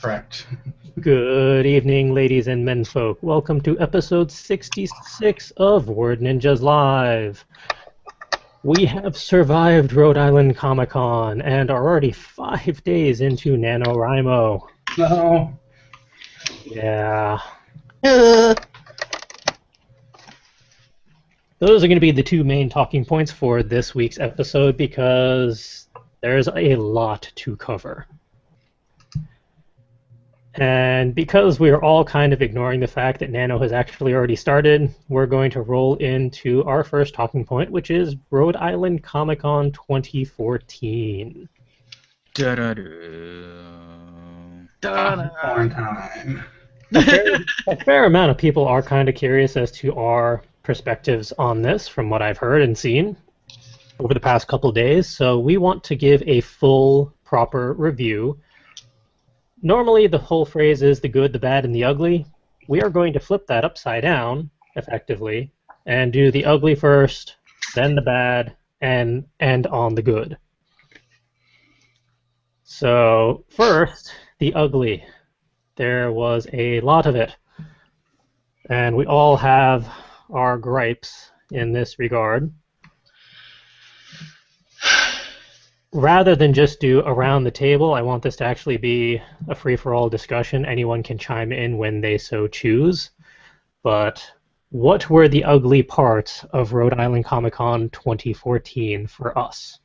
Correct. Good evening, ladies and menfolk. Welcome to episode 66 of Word Ninjas Live. We have survived Rhode Island Comic Con and are already 5 days into NaNoWriMo. No. Yeah. Those are going to be the two main talking points for this week's episode because there's a lot to cover. And because we are all kind of ignoring the fact that NaNo has actually already started, we're going to roll into our first talking point, which is Rhode Island Comic Con 2014. Popcorn time. A fair amount of people are kind of curious as to our perspectives on this from what I've heard and seen over the past couple days, so we want to give a full, proper review. Normally, the whole phrase is the good, the bad, and the ugly. We are going to flip that upside down, effectively, and do the ugly first, then the bad, and end on the good. So, first, the ugly. There was a lot of it. And we all have our gripes in this regard. Rather than just do around the table, I want this to actually be a free-for-all discussion. Anyone can chime in when they so choose. But what were the ugly parts of Rhode Island Comic Con 2014 for us?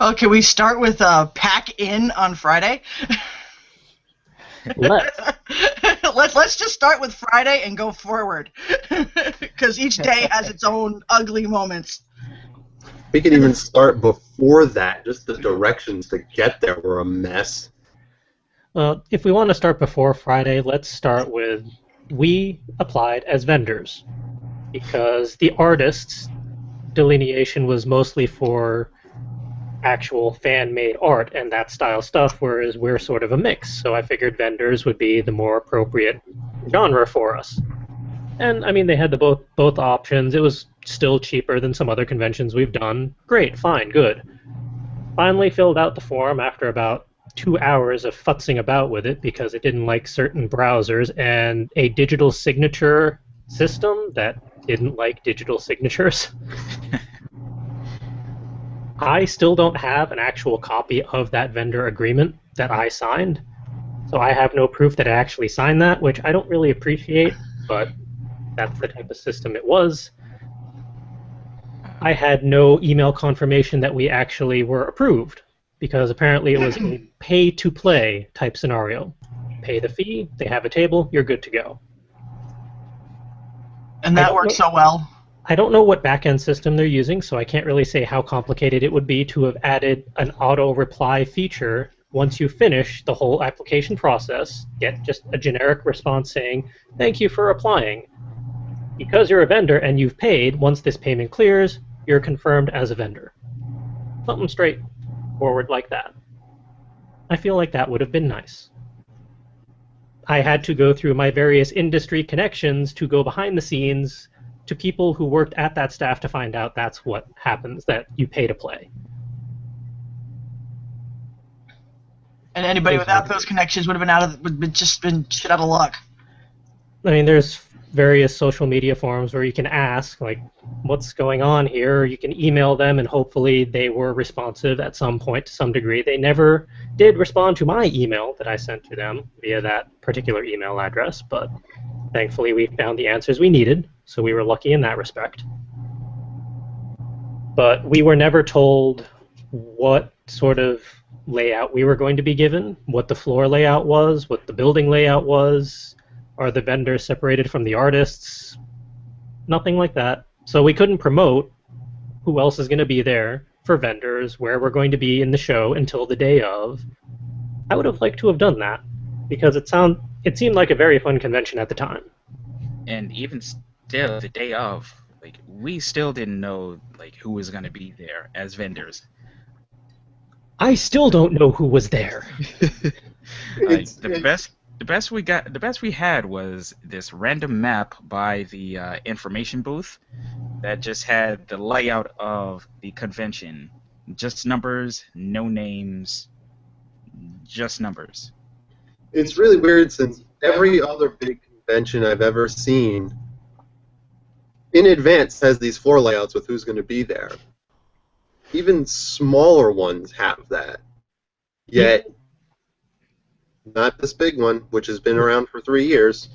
Oh, can we start with pack in on Friday? Let's. Let's just start with Friday and go forward, because each day has its own ugly moments. We could even start before that. Just the directions to get there were a mess. If we want to start before Friday, let's start with we applied as vendors because the artists' delineation was mostly for actual fan-made art and that style stuff, whereas we're sort of a mix. So I figured vendors would be the more appropriate genre for us. And I mean, they had the both options. It was still cheaper than some other conventions we've done. Great, fine, good. Finally filled out the form after about 2 hours of futzing about with it because it didn't like certain browsers and a digital signature system that didn't like digital signatures. I still don't have an actual copy of that vendor agreement that I signed, so I have no proof that I actually signed that, which I don't really appreciate, but that's the type of system it was. I had no email confirmation that we actually were approved, because apparently it was a pay-to-play type scenario. Pay the fee, they have a table, you're good to go. And that worked so well. I don't know what back-end system they're using, so I can't really say how complicated it would be to have added an auto-reply feature once you finish the whole application process, get just a generic response saying, thank you for applying. Because you're a vendor and you've paid, once this payment clears, you're confirmed as a vendor. Something straightforward like that. I feel like that would have been nice. I had to go through my various industry connections to go behind the scenes to people who worked at that staff to find out that's what happens, that you pay to play. And anybody without those connections would have been shit out of luck. I mean, there's various social media forums where you can ask, like, what's going on here? You can email them, and hopefully they were responsive at some point to some degree. They never did respond to my email that I sent to them via that particular email address, but thankfully we found the answers we needed, so we were lucky in that respect. But we were never told what sort of layout we were going to be given, what the floor layout was, what the building layout was. Are the vendors separated from the artists? Nothing like that. So we couldn't promote who else is going to be there for vendors, where we're going to be in the show until the day of. I would have liked to have done that, because it seemed like a very fun convention at the time. And even still, the day of, like, we still didn't know like who was going to be there as vendors. I still don't know who was there. The best we had was this random map by the information booth that just had the layout of the convention. Just numbers, no names, just numbers. It's really weird since every other big convention I've ever seen in advance has these floor layouts with who's going to be there. Even smaller ones have that. Yet, not this big one, which has been around for 3 years.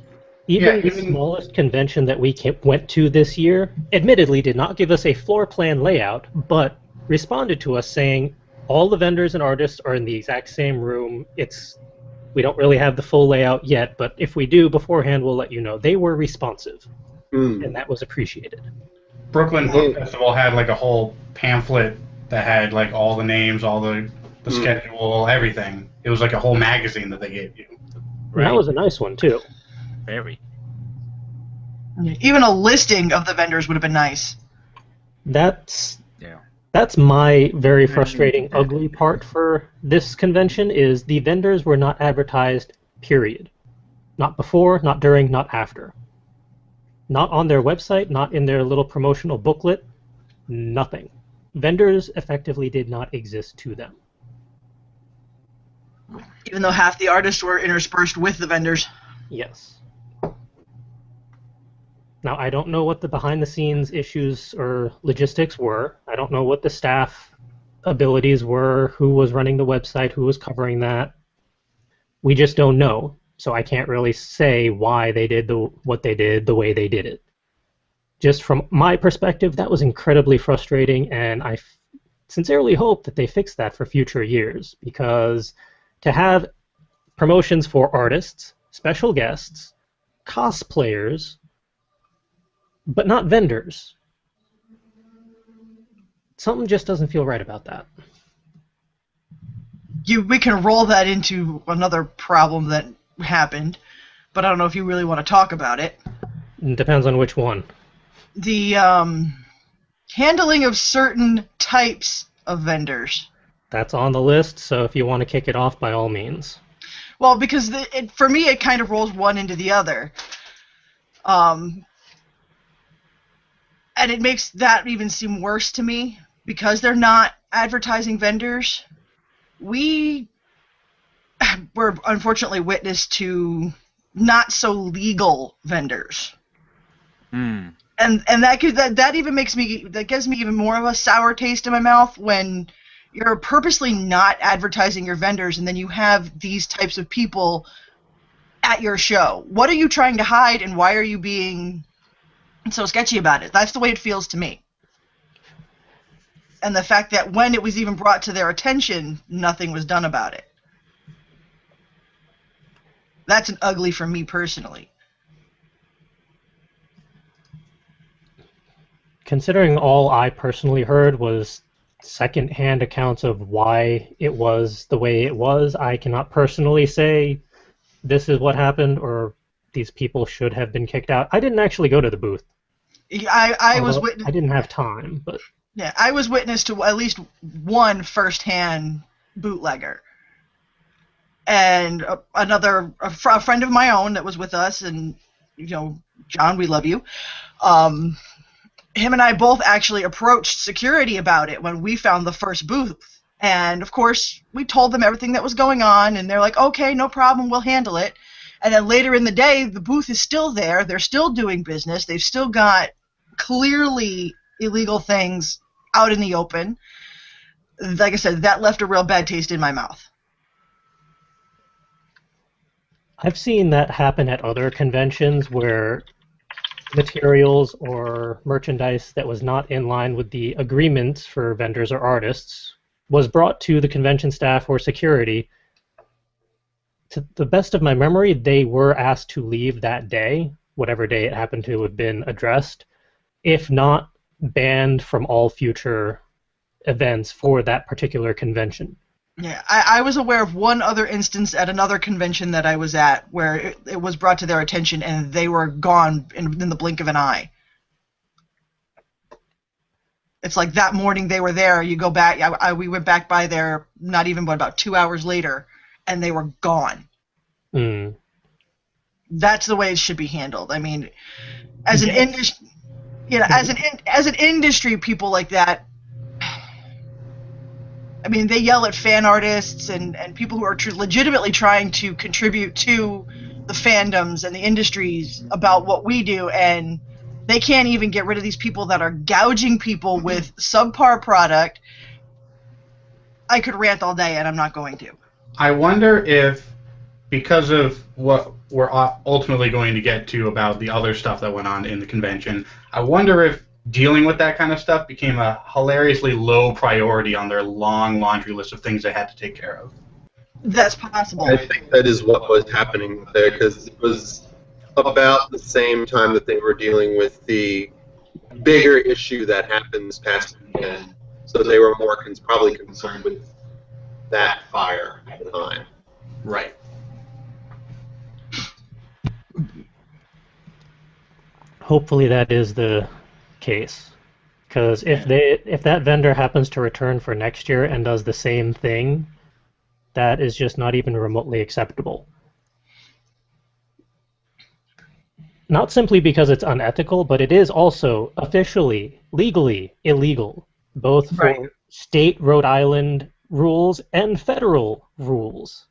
Even the smallest convention that we went to this year, admittedly did not give us a floor plan layout, but responded to us saying, all the vendors and artists are in the exact same room. We don't really have the full layout yet, but if we do beforehand, we'll let you know. They were responsive, and that was appreciated. Brooklyn Book Festival had like a whole pamphlet that had like all the names, all the schedule, everything. It was like a whole magazine that they gave you. Right. That was a nice one, too. Very. Even a listing of the vendors would have been nice. That's my very frustrating, ugly part for this convention is the vendors were not advertised, period. Not before, not during, not after. Not on their website, not in their little promotional booklet, nothing. Vendors effectively did not exist to them. Even though half the artists were interspersed with the vendors. Yes. Now, I don't know what the behind-the-scenes issues or logistics were. I don't know what the staff abilities were, who was running the website, who was covering that. We just don't know, so I can't really say why they did what they did the way they did it. Just from my perspective, that was incredibly frustrating, and I sincerely hope that they fix that for future years, because to have promotions for artists, special guests, cosplayers, but not vendors. Something just doesn't feel right about that. We can roll that into another problem that happened, but I don't know if you really want to talk about it. It depends on which one. The handling of certain types of vendors. That's on the list, so if you want to kick it off, by all means. Well, because for me, it kind of rolls one into the other. And it makes that even seem worse to me, because they're not advertising vendors. We were unfortunately witness to not so legal vendors. And that even gives me even more of a sour taste in my mouth when you're purposely not advertising your vendors and then you have these types of people at your show. What are you trying to hide, and why are you being so sketchy about it? That's the way it feels to me. And the fact that when it was even brought to their attention, nothing was done about it. That's an ugly for me personally. Considering all I personally heard was second-hand accounts of why it was the way it was, I cannot personally say this is what happened or these people should have been kicked out. I didn't actually go to the booth. I was witness. I didn't have time, but yeah, I was witness to at least one first-hand bootlegger, and a friend of my own that was with us, and John, we love you. Him and I both actually approached security about it when we found the first booth, and of course we told them everything that was going on, and they're like, okay, no problem, we'll handle it. And then later in the day, the booth is still there. They're still doing business. They've still got clearly illegal things out in the open. Like I said, that left a real bad taste in my mouth. I've seen that happen at other conventions where materials or merchandise that was not in line with the agreements for vendors or artists was brought to the convention staff or security. To the best of my memory, they were asked to leave that day, whatever day it happened to have been addressed, if not banned from all future events for that particular convention. Yeah, I was aware of one other instance at another convention that I was at where it was brought to their attention and they were gone in the blink of an eye. It's like that morning they were there, you go back, we went back by there not even about 2 hours later, and they were gone. That's the way it should be handled. I mean, as an industry, as an industry, people like that, I mean, they yell at fan artists and people who are legitimately trying to contribute to the fandoms and the industries about what we do, and they can't even get rid of these people that are gouging people with subpar product. I could rant all day, and I'm not going to. I wonder if, because of what we're ultimately going to get to about the other stuff that went on in the convention, I wonder if dealing with that kind of stuff became a hilariously low priority on their long laundry list of things they had to take care of. That's possible. I think that is what was happening there, because it was about the same time that they were dealing with the bigger issue that happened this past weekend. So they were more probably concerned with that fire at the time. Right. Hopefully that is the case, because if that vendor happens to return for next year and does the same thing, that is just not even remotely acceptable. Not simply because it's unethical, but it is also officially, legally illegal, both for state Rhode Island rules and federal rules.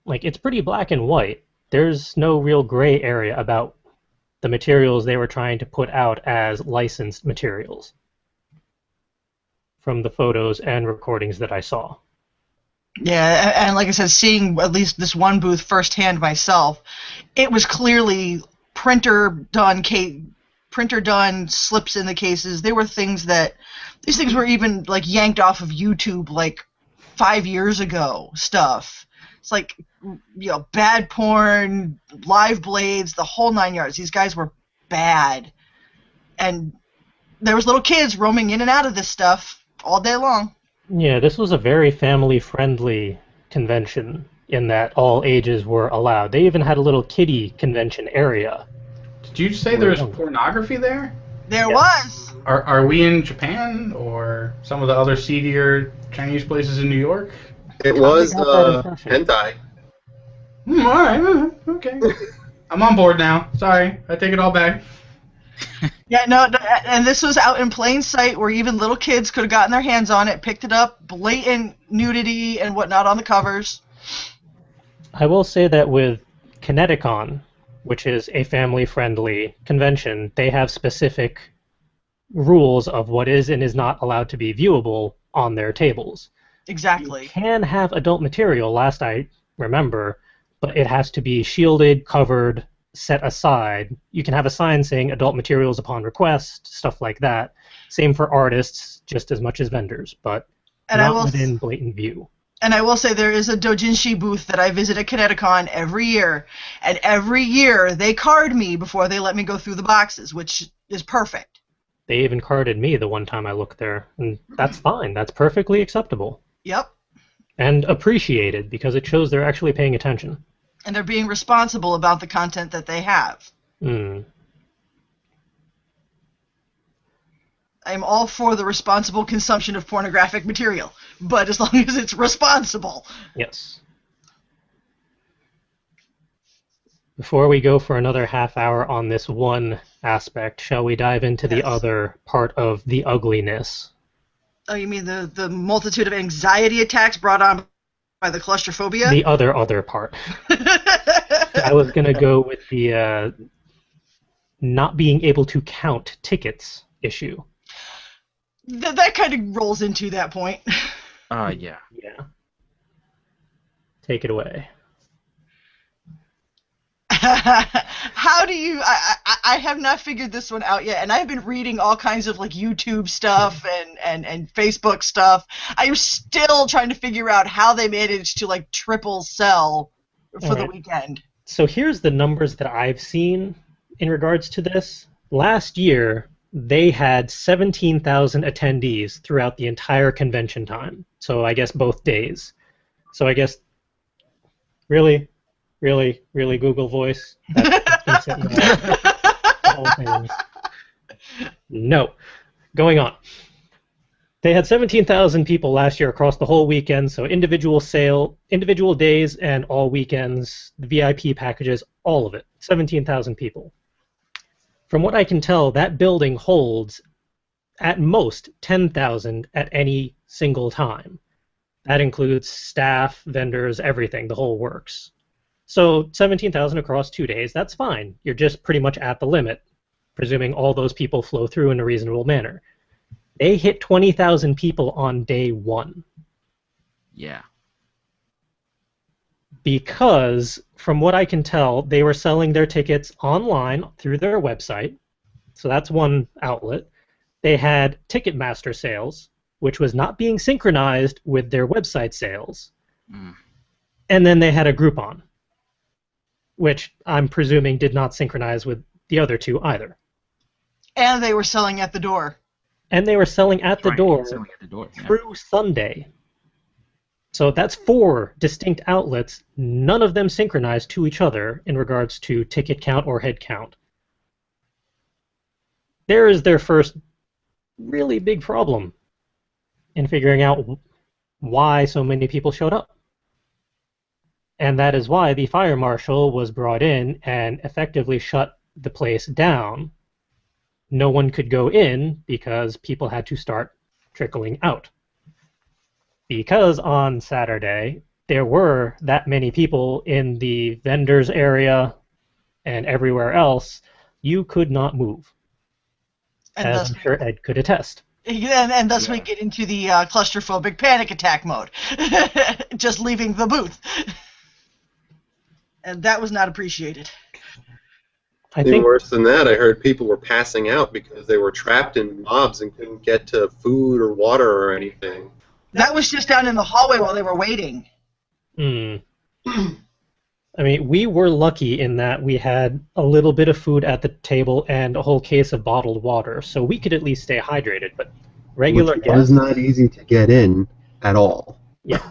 Like, it's pretty black and white. There's no real gray area about the materials they were trying to put out as licensed materials from the photos and recordings that I saw. Yeah, and like I said, seeing at least this one booth firsthand myself, it was clearly printer done slips in the cases. They were things that these things were even like yanked off of YouTube like 5 years ago stuff. It's like, you know, bad porn, live blades, the whole 9 yards. These guys were bad, and there was little kids roaming in and out of this stuff all day long. Yeah, this was a very family-friendly convention in that all ages were allowed. They even had a little kiddie convention area. Did you say there was pornography there? There was. Are we in Japan or some of the other seedier Chinese places in New York? It was hentai. All right, okay. I'm on board now. Sorry, I take it all back. Yeah, no, and this was out in plain sight where even little kids could have gotten their hands on it, picked it up, blatant nudity and whatnot on the covers. I will say that with Kineticon, which is a family-friendly convention, they have specific rules of what is and is not allowed to be viewable on their tables. Exactly. You can have adult material, last I remember, but it has to be shielded, covered, set aside. You can have a sign saying adult materials upon request, stuff like that. Same for artists, just as much as vendors, but not within blatant view. And I will say there is a doujinshi booth that I visit at Kineticon every year, and every year they card me before they let me go through the boxes, which is perfect. They even carded me the one time I looked there, and that's fine. That's perfectly acceptable. Yep. And appreciated, because it shows they're actually paying attention. And they're being responsible about the content that they have. Mm. I'm all for the responsible consumption of pornographic material, but as long as it's responsible. Yes. Before we go for another half hour on this one aspect, shall we dive into the other part of the ugliness? Oh, you mean the multitude of anxiety attacks brought on by the claustrophobia? The other part. I was going to go with the not being able to count tickets issue. That kind of rolls into that point. Yeah. Yeah. Take it away. How do you... I have not figured this one out yet, and I've been reading all kinds of like YouTube stuff and Facebook stuff. I'm still trying to figure out how they managed to like triple sell for the weekend. So here's the numbers that I've seen in regards to this. Last year, they had 17,000 attendees throughout the entire convention time. So I guess both days. So I guess, really Google Voice? That's no. Going on. They had 17,000 people last year across the whole weekend, so individual days and all weekends, VIP packages, all of it. 17,000 people. From what I can tell, that building holds at most 10,000 at any single time. That includes staff, vendors, everything, the whole works. So 17,000 across 2 days, that's fine. You're just pretty much at the limit, presuming all those people flow through in a reasonable manner. They hit 20,000 people on day 1. Yeah. Because, from what I can tell, they were selling their tickets online through their website. So that's one outlet. They had Ticketmaster sales, which was not being synchronized with their website sales. Mm. And then they had a Groupon, which I'm presuming did not synchronize with the other two either. And they were selling at the door. And they were selling at the door through Sunday. So that's 4 distinct outlets, none of them synchronized to each other in regards to ticket count or head count. There is their first really big problem in figuring out why so many people showed up. And that is why the fire marshal was brought in and effectively shut the place down. No one could go in because people had to start trickling out. Because on Saturday, there were that many people in the vendors area and everywhere else, you could not move. And as thus, I'm sure Ed could attest. and thus we get into the claustrophobic panic attack mode. Just leaving the booth. And that was not appreciated. I think worse than that, I heard people were passing out because they were trapped in mobs and couldn't get to food or water or anything. That was just down in the hallway while they were waiting. I mean, we were lucky in that we had a little bit of food at the table and a whole case of bottled water, so we could at least stay hydrated. But regular Which was not easy to get in at all. Yeah.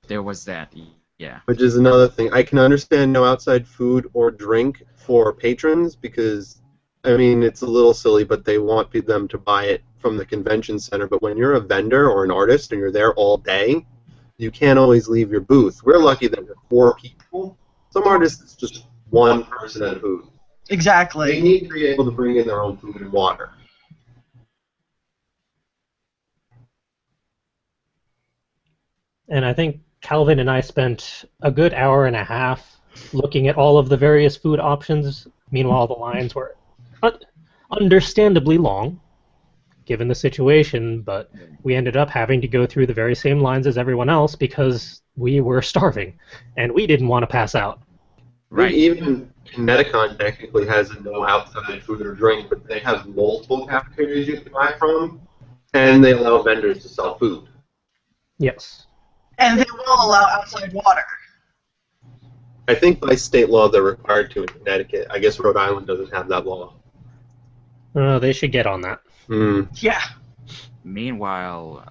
There was that, yeah. Which is another thing. I can understand no outside food or drink for patrons because, I mean, it's a little silly, but they want them to buy it from the convention center. But when you're a vendor or an artist and you're there all day, you can't always leave your booth. We're lucky that we're 4 people. Some artists, it's just 1 person at a booth. Exactly. They need to be able to bring in their own food and water. And I think Calvin and I spent a good hour and a half looking at all of the various food options. Meanwhile, the lines were understandably long, given the situation, but we ended up having to go through the very same lines as everyone else because we were starving, and we didn't want to pass out. Right. Even Medicon technically has no outside food or drink, but they have multiple cafeterias you can buy from, and they allow vendors to sell food. Yes. And they will allow outside water. I think by state law they're required to in Connecticut. I guess Rhode Island doesn't have that law. They should get on that. Yeah. Meanwhile,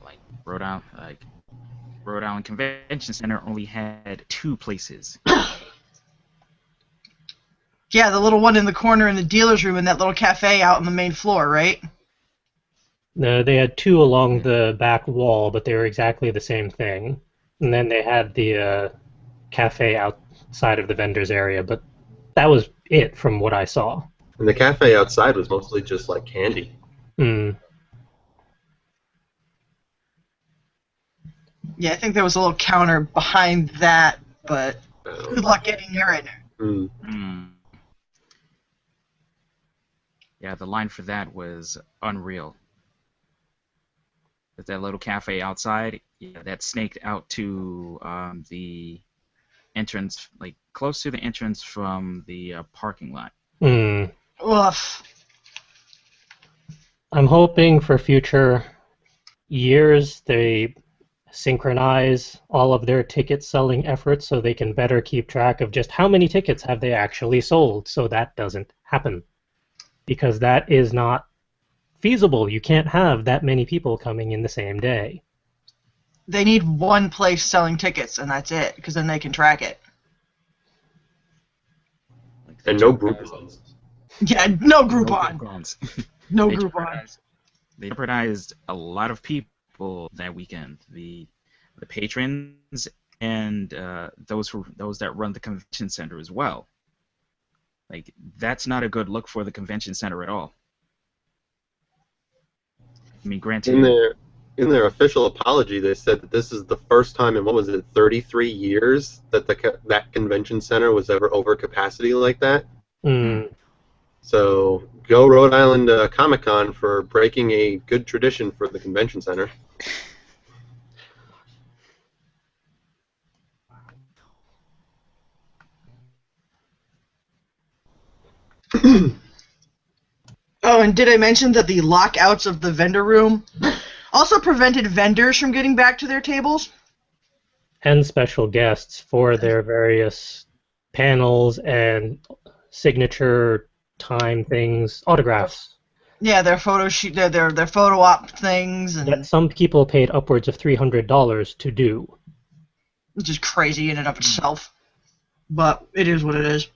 Rhode Island Convention Center only had 2 places. Yeah, the little one in the corner in the dealer's room and that little cafe out on the main floor, right? No, they had 2 along the back wall, but they were exactly the same thing. And then they had the cafe outside of the vendors area, but that was it from what I saw. And the cafe outside was mostly just like candy. Yeah, I think there was a little counter behind that, but good luck getting near it. Yeah, the line for that was unreal. With that little cafe outside, that snaked out to the entrance, close to the entrance from the parking lot. Oof. I'm hoping for future years they synchronize all of their ticket selling efforts so they can better keep track of just how many tickets have they actually sold so that doesn't happen. Because that is not feasible. You can't have that many people coming in the same day. They need one place selling tickets, and that's it, because then they can track it. And no Groupons. Yeah, no Groupon. No Groupon. They jeopardized a lot of people that weekend. The patrons and those that run the convention center as well. That's not a good look for the convention center at all. mean, granted. In their official apology, they said that this is the first time in, what was it, 33 years that that convention center was ever over capacity like that. Mm. So go Rhode Island Comic Con for breaking a good tradition for the convention center. Oh, and did I mention that the lockouts of the vendor room also prevented vendors from getting back to their tables? And special guests for their various panels and signature time things, autographs. Yeah, their photo shoot, their photo op things, and That some people paid upwards of $300 to do. which is crazy in and of itself. But it is what it is.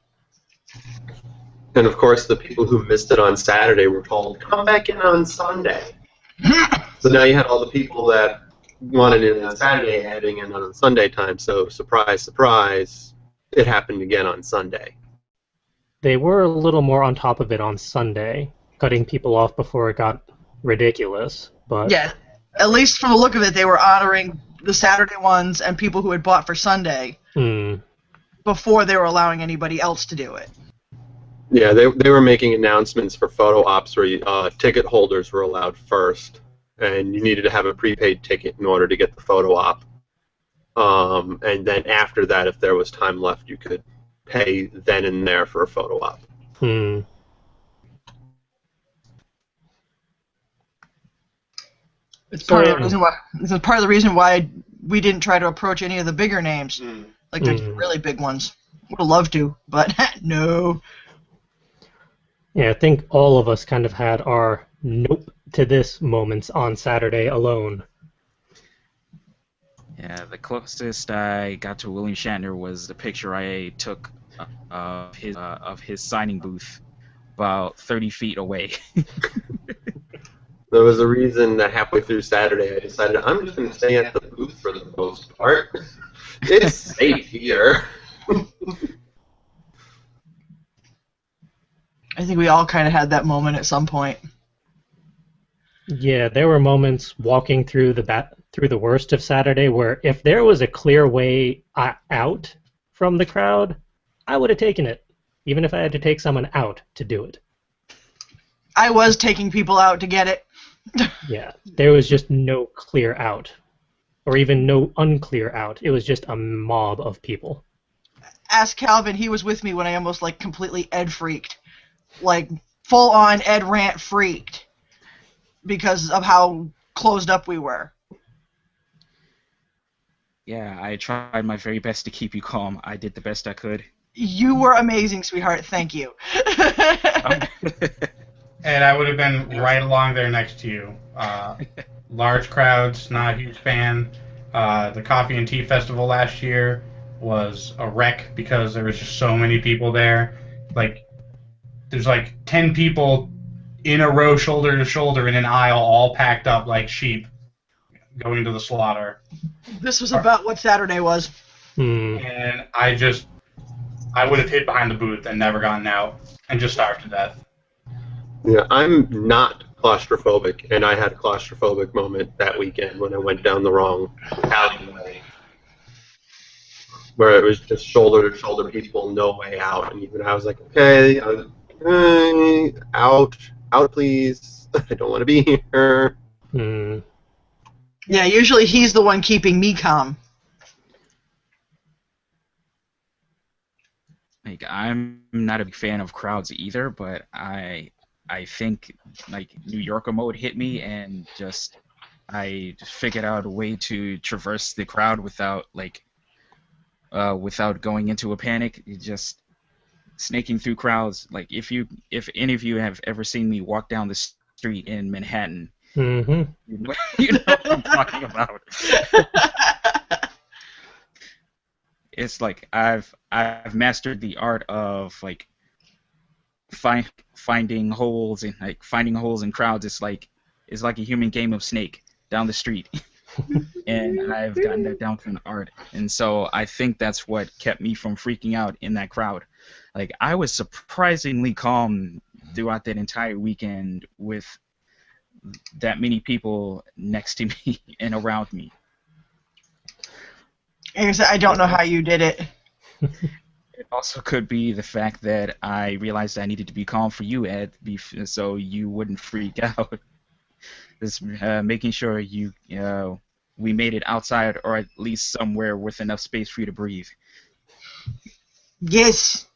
And of course, the people who missed it on Saturday were told, come back in on Sunday. So now you had all the people that wanted it on Saturday adding in on Sunday time. So surprise, surprise, it happened again on Sunday. They were a little more on top of it on Sunday, cutting people off before it got ridiculous. But Yeah, at least from the look of it, they were honoring the Saturday ones and people who had bought for Sunday before they were allowing anybody else to do it. Yeah, they were making announcements for photo ops where ticket holders were allowed first, and you needed to have a prepaid ticket in order to get the photo op. And then after that, if there was time left, you could pay then and there for a photo op. It's part of the reason why. This is part of the reason why we didn't try to approach any of the bigger names, like the really big ones. Would have loved to, but no. Yeah, I think all of us kind of had our nope to this moments on Saturday alone. Yeah, the closest I got to William Shatner was the picture I took of his signing booth about 30 feet away. There was a reason that halfway through Saturday I decided I'm just going to stay at the booth for the most part. It's safe here. I think we all kind of had that moment at some point. Yeah, there were moments walking through the worst of Saturday where if there was a clear way out from the crowd, I would have taken it, even if I had to take someone out to do it. I was taking people out to get it. Yeah, there was just no clear out, or even no unclear out. It was just a mob of people. Ask Calvin, he was with me when I almost completely Ed freaked. Full on Ed rant freaked because of how closed up we were. Yeah, I tried my very best to keep you calm. I did the best I could. You were amazing, sweetheart. Thank you. And I would have been right along there next to you. Large crowds, not a huge fan. The Coffee and Tea Festival last year was a wreck because there was just so many people there. There's 10 people in a row, shoulder to shoulder, in an aisle, all packed up like sheep going to the slaughter. This was about what Saturday was. And I would have hid behind the booth and never gotten out and just starved to death. Yeah, I'm not claustrophobic, and I had a claustrophobic moment that weekend when I went down the wrong alleyway, where it was just shoulder to shoulder people, no way out, and even I was like, okay, out, please. I don't want to be here. Yeah, usually he's the one keeping me calm. I'm not a big fan of crowds either, but I think New Yorker mode hit me, and I figured out a way to traverse the crowd without going into a panic. Just snaking through crowds. If any of you have ever seen me walk down the street in Manhattan, you know what I'm talking about. It's I've mastered the art of finding holes in crowds. It's like a human game of Snake down the street. And I've gotten that down from the art. And so I think that's what kept me from freaking out in that crowd. I was surprisingly calm throughout that entire weekend with that many people next to me and around me. Like I said, I don't know how you did it. It also could be the fact that I realized I needed to be calm for you, Ed, so you wouldn't freak out. Just making sure we made it outside, or at least somewhere with enough space for you to breathe. Yes.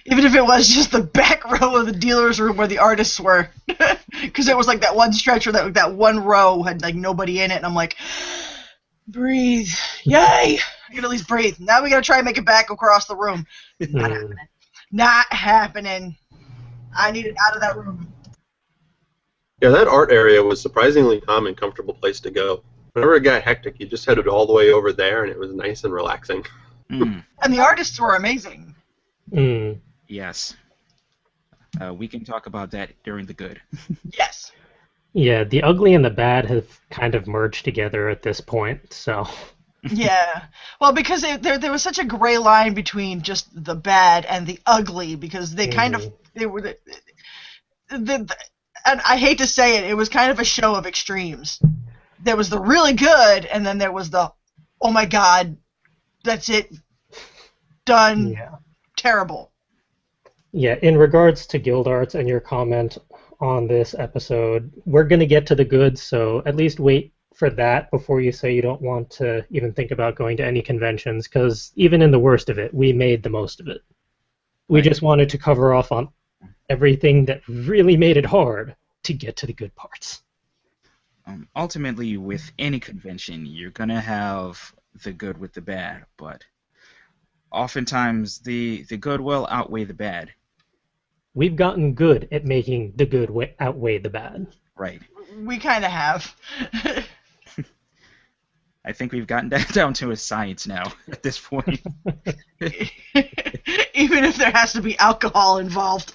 Even if it was just the back row of the dealer's room where the artists were. Because it was like that one stretch where that one row had like nobody in it, and I'm like, breathe. Yay! I can at least breathe. Now we gotta try and make it back across the room. Not happening. Not happening. I need it out of that room. Yeah, that art area was surprisingly calm and comfortable place to go. Whenever it got hectic, you just headed all the way over there, and it was nice and relaxing. Mm. And the artists were amazing. Mm. Yes. We can talk about that during the good. Yes. Yeah, the ugly and the bad have kind of merged together at this point, so... Yeah. Well, because there was such a gray line between just the bad and the ugly, because they kind of... They were... And I hate to say it, it was kind of a show of extremes. There was the really good, and then there was the, oh my god, that's it, done, terrible. Yeah, in regards to Guild Arts and your comment on this episode, we're going to get to the good, so at least wait for that before you say you don't want to even think about going to any conventions, because even in the worst of it, we made the most of it. We just wanted to cover off on everything that really made it hard to get to the good parts. Ultimately, with any convention, you're going to have the good with the bad, but oftentimes the good will outweigh the bad. We've gotten good at making the good outweigh the bad. Right. We kind of have. I think we've gotten that down to a science now at this point. Even if there has to be alcohol involved.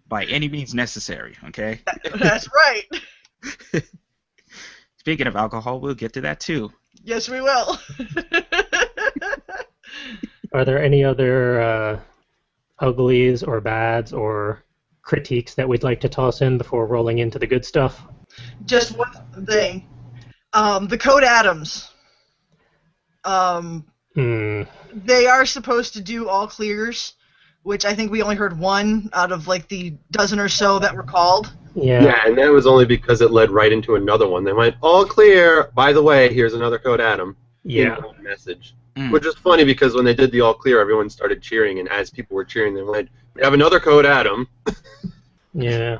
By any means necessary, okay? That's right. Speaking of alcohol, we'll get to that too. Yes, we will. Are there any other uglies or bads or critiques that we'd like to toss in before rolling into the good stuff? Just one thing. The Code Atoms. They are supposed to do all clears, which I think we only heard one out of like the dozen or so that were called. Yeah, and that was only because it led right into another one. They went, all clear, by the way, here's another Code Atom. Yeah. Message. Which is funny because when they did the all clear, everyone started cheering, and as people were cheering, they went, we have another Code Atom. Yeah.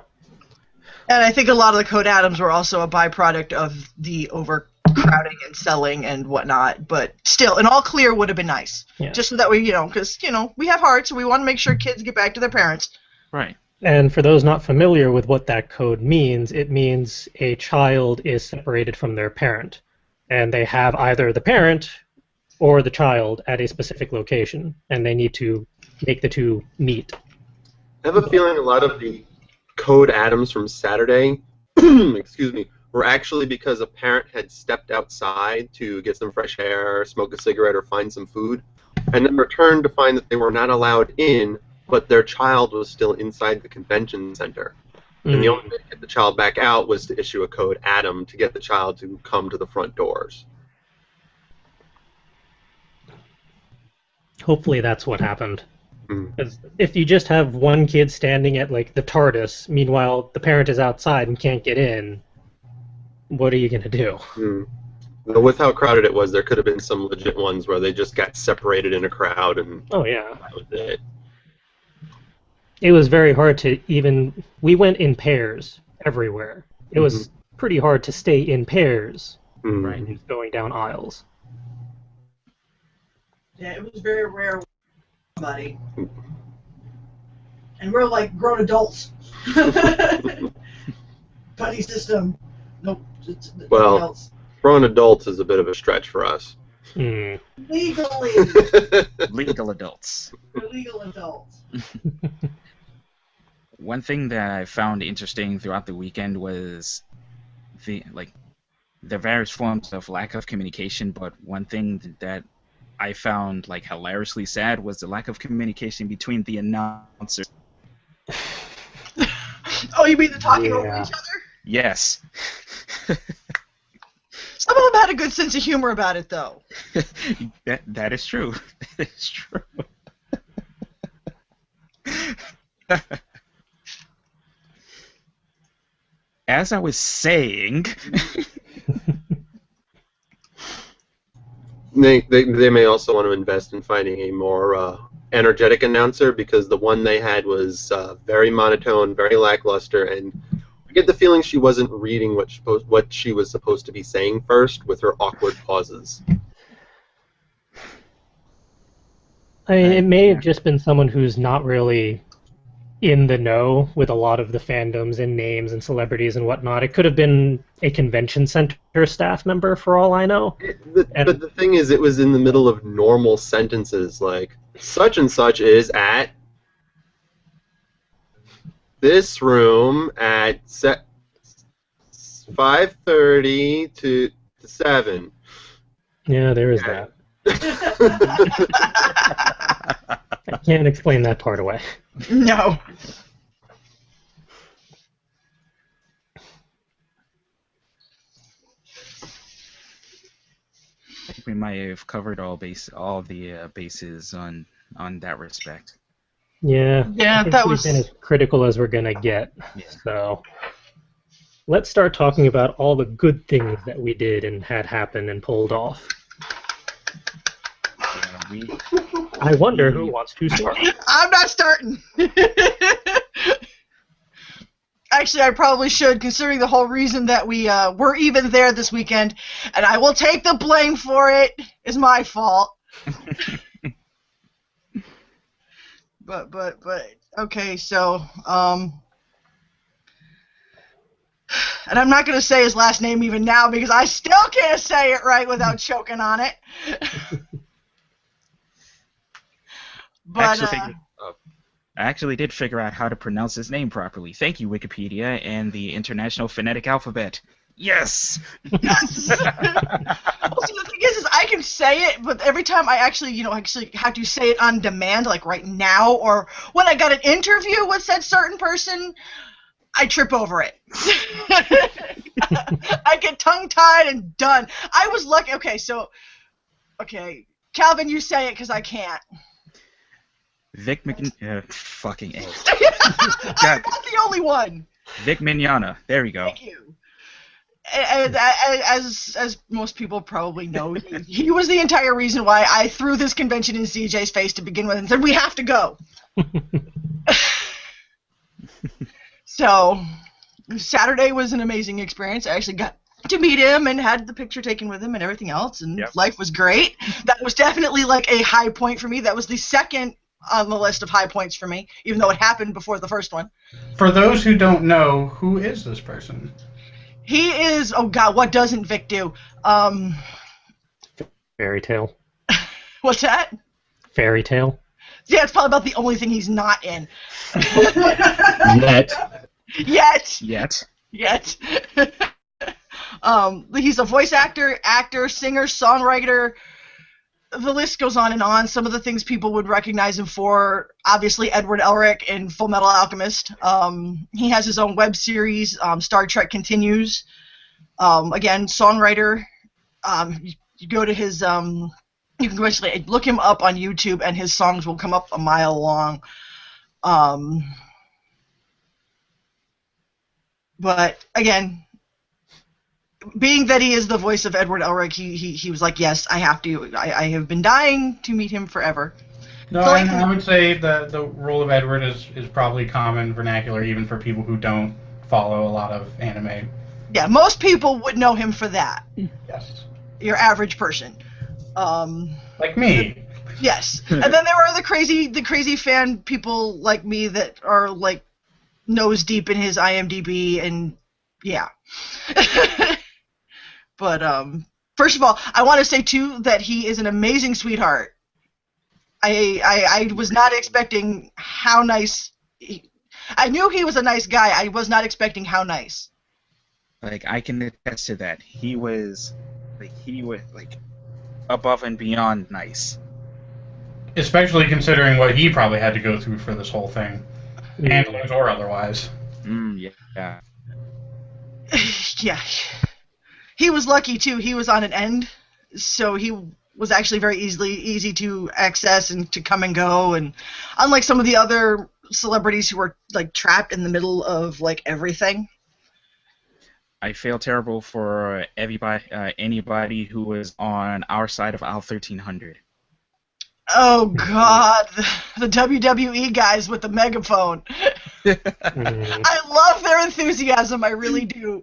And I think a lot of the Code Atoms were also a byproduct of the overcrowding and selling and whatnot. But still, an all clear would have been nice. Yeah. Just so that we, because, we have hearts, and we want to make sure kids get back to their parents. Right. And for those not familiar with what that code means, it means a child is separated from their parent. And they have either the parent or the child at a specific location, and they need to make the two meet. I have a feeling a lot of the Code Atoms from Saturday, excuse me, were actually because a parent had stepped outside to get some fresh air, smoke a cigarette, or find some food, and then returned to find that they were not allowed in, but their child was still inside the convention center. And the only way to get the child back out was to issue a Code Atom to get the child to come to the front doors. Hopefully that's what happened. Because if you just have one kid standing at like the TARDIS, meanwhile the parent is outside and can't get in, what are you going to do? Well, with how crowded it was, there could have been some legit ones where they just got separated in a crowd, and oh yeah, that was it. It was very hard to even... We went in pairs everywhere. It was pretty hard to stay in pairs, right, just going down aisles. Yeah, it was very rare, buddy. And we're like grown adults. Buddy system. Nope. Well, else. Grown adults is a bit of a stretch for us. Legally. Legal adults. We're legal adults. One thing that I found interesting throughout the weekend was the various forms of lack of communication, but one thing that I found hilariously sad was the lack of communication between the announcers. you mean the talking over Yeah. each other? Yes. Some of them had a good sense of humor about it, though. That is true. That is true. As I was saying, they may also want to invest in finding a more energetic announcer, because the one they had was very monotone, very lackluster, and I get the feeling she wasn't reading what she was supposed to be saying first with her awkward pauses. I mean, it may have just been someone who's not really in the know with a lot of the fandoms and names and celebrities and whatnot. It could have been a convention center staff member, for all I know. But the thing is, it was in the middle of normal sentences, like, such and such is at this room at 5:30 to 7. Yeah, there is that. I can't explain that part away. No. I think we might have covered all the bases on that respect. Yeah. Yeah, I think that we've was- been as critical as we're gonna get. Yeah. So let's start talking about all the good things that we did and had happen and pulled off. I wonder who wants to start. I'm not starting. Actually, I probably should, considering the whole reason that we were even there this weekend, and I will take the blame for it. It's my fault. But okay, so and I'm not gonna say his last name even now because I still can't say it right without choking on it. But I actually did figure out how to pronounce his name properly. Thank you, Wikipedia and the International Phonetic Alphabet. Yes! yes. Well, see, the thing is I can say it, but every time I actually have to say it on demand, like right now, or when I got an interview with said certain person, I trip over it. I get tongue-tied and done. I was lucky. Okay, Calvin, you say it because I can't. Vic fucking A. I'm not the only one. Vic Mignogna. There we go. Thank you. As most people probably know, he was the entire reason why I threw this convention in CJ's face to begin with and said, we have to go. So, Saturday was an amazing experience. I actually got to meet him and had the picture taken with him and everything else, and life was great. That was definitely like a high point for me. That was the second on the list of high points for me, even though it happened before the first one. For those who don't know, who is this person? He is, oh god, what doesn't Vic do? Fairy tale. What's that? Fairy tale. Yeah, it's probably about the only thing he's not in. Yet. Yet. He's a voice actor, singer, songwriter. The list goes on and on. Some of the things people would recognize him for, obviously Edward Elric in Full Metal Alchemist. He has his own web series, Star Trek Continues. Again, songwriter. You go to his, you can actually look him up on YouTube and his songs will come up a mile long. But again, being that he is the voice of Edward Elric, he was like, yes, I have to. I have been dying to meet him forever. No, So, I would say the role of Edward is probably common vernacular even for people who don't follow a lot of anime. Yeah, most people would know him for that. Yes. Your average person. Like me. Yes. And then there are the crazy fan people like me that are like nose deep in his IMDb and yeah. But first of all, I want to say too that he is an amazing sweetheart. I was not expecting how nice. I knew he was a nice guy. I was not expecting how nice. Like, I can attest to that. He was above and beyond nice. Especially considering what he probably had to go through for this whole thing. Handlers or otherwise. Yeah. Yeah. He was lucky too. He was on an end, so he was actually very easy to access and to come and go. And unlike some of the other celebrities who were like trapped in the middle of like everything. I feel terrible for anybody who was on our side of aisle 1300. Oh God, the WWE guys with the megaphone. I love their enthusiasm, I really do.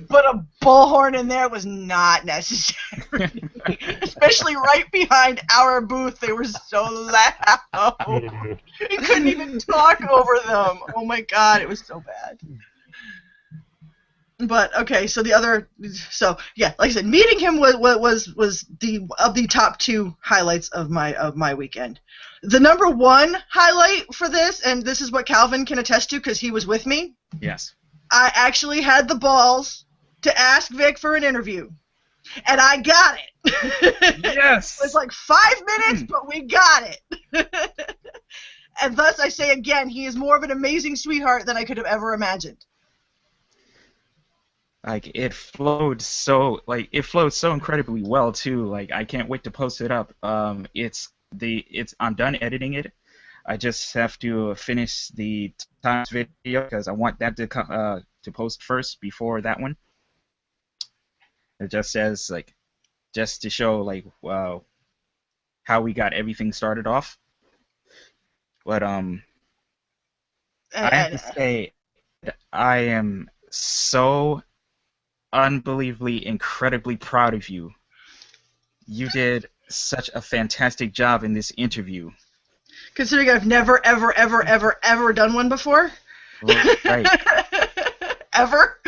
But a bullhorn in there was not necessary. Especially right behind our booth, they were so loud. You couldn't even talk over them. Oh my God, it was so bad. But okay, so yeah, like I said, meeting him was the top two highlights of my weekend. The number one highlight for this, and this is what Calvin can attest to because he was with me. Yes. I actually had the balls to ask Vic for an interview, and I got it. Yes. It was like 5 minutes, but we got it. And thus, I say again, he is more of an amazing sweetheart than I could have ever imagined. Like it flowed so incredibly well too. Like I can't wait to post it up. I'm done editing it. I just have to finish the Times video because I want that to post first before that one. It just says just to show how we got everything started off. But I have to say I am so unbelievably, incredibly proud of you. You did such a fantastic job in this interview. Considering I've never, ever, ever, ever, ever done one before. Right. Ever?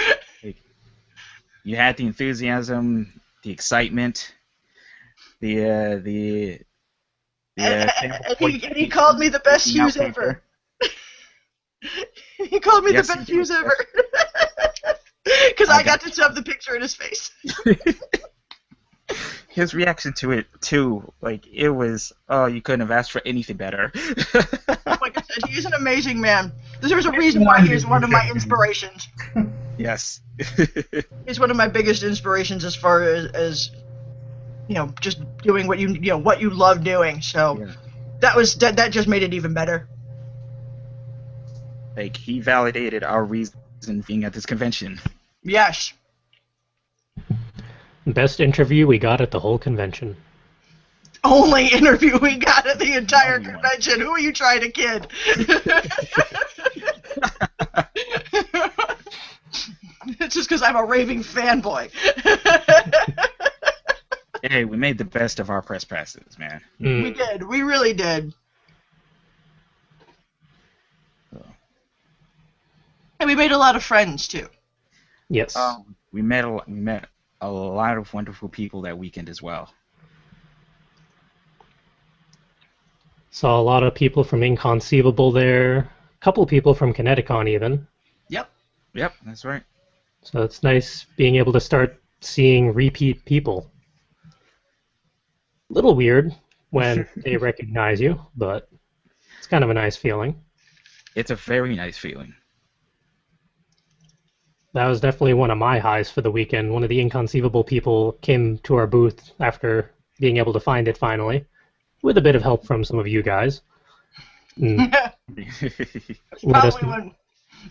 You had the enthusiasm, the excitement, and he called me the best Hughes ever. He called me the best Hughes ever. Because I got to shove the picture in his face. His reaction to it, too, it was, you couldn't have asked for anything better. Like I said, he's an amazing man. There's a reason why he is one of my inspirations. Yes. He's one of my biggest inspirations as far as just doing what you love doing. So yeah. that just made it even better. He validated our reason being at this convention. Yes. Best interview we got at the whole convention. Only interview we got at the entire convention. Who are you trying to kid? It's just because I'm a raving fanboy. Hey, we made the best of our press passes, man. We did. We really did. And we made a lot of friends too. Yes. We met a lot of wonderful people that weekend as well. Saw a lot of people from Inconceivable there. A couple people from Kineticon even. Yep, that's right. So it's nice being able to start seeing repeat people. A little weird when they recognize you, but it's kind of a nice feeling. It's a very nice feeling. That was definitely one of my highs for the weekend. One of the Inconceivable people came to our booth after being able to find it finally, with a bit of help from some of you guys. It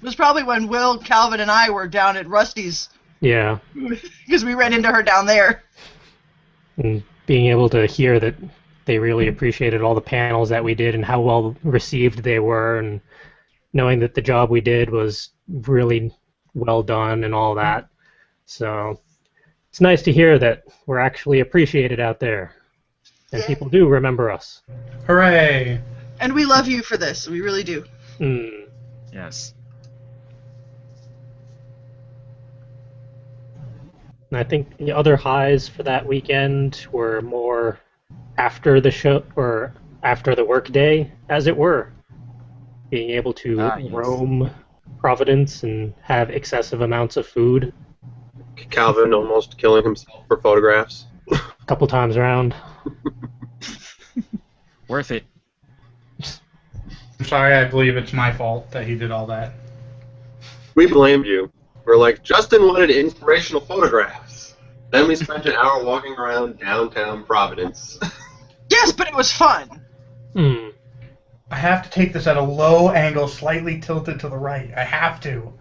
was probably when Will, Calvin, and I were down at Rusty's. Yeah. Because we ran into her down there. And being able to hear that they really appreciated all the panels that we did and how well received they were, and knowing that the job we did was really well done and all that. So it's nice to hear that we're actually appreciated out there. And people do remember us. Hooray! And we love you for this. We really do. Yes. And I think the other highs for that weekend were more after the show, or after the workday, as it were. Being able to roam Providence and have excessive amounts of food. Calvin almost killing himself for photographs. A couple times around. Worth it. I'm sorry, I believe it's my fault that he did all that. We blamed you. We're like, Justin wanted inspirational photographs. Then we spent an hour walking around downtown Providence. Yes, but it was fun. Hmm. I have to take this at a low angle, slightly tilted to the right. I have to.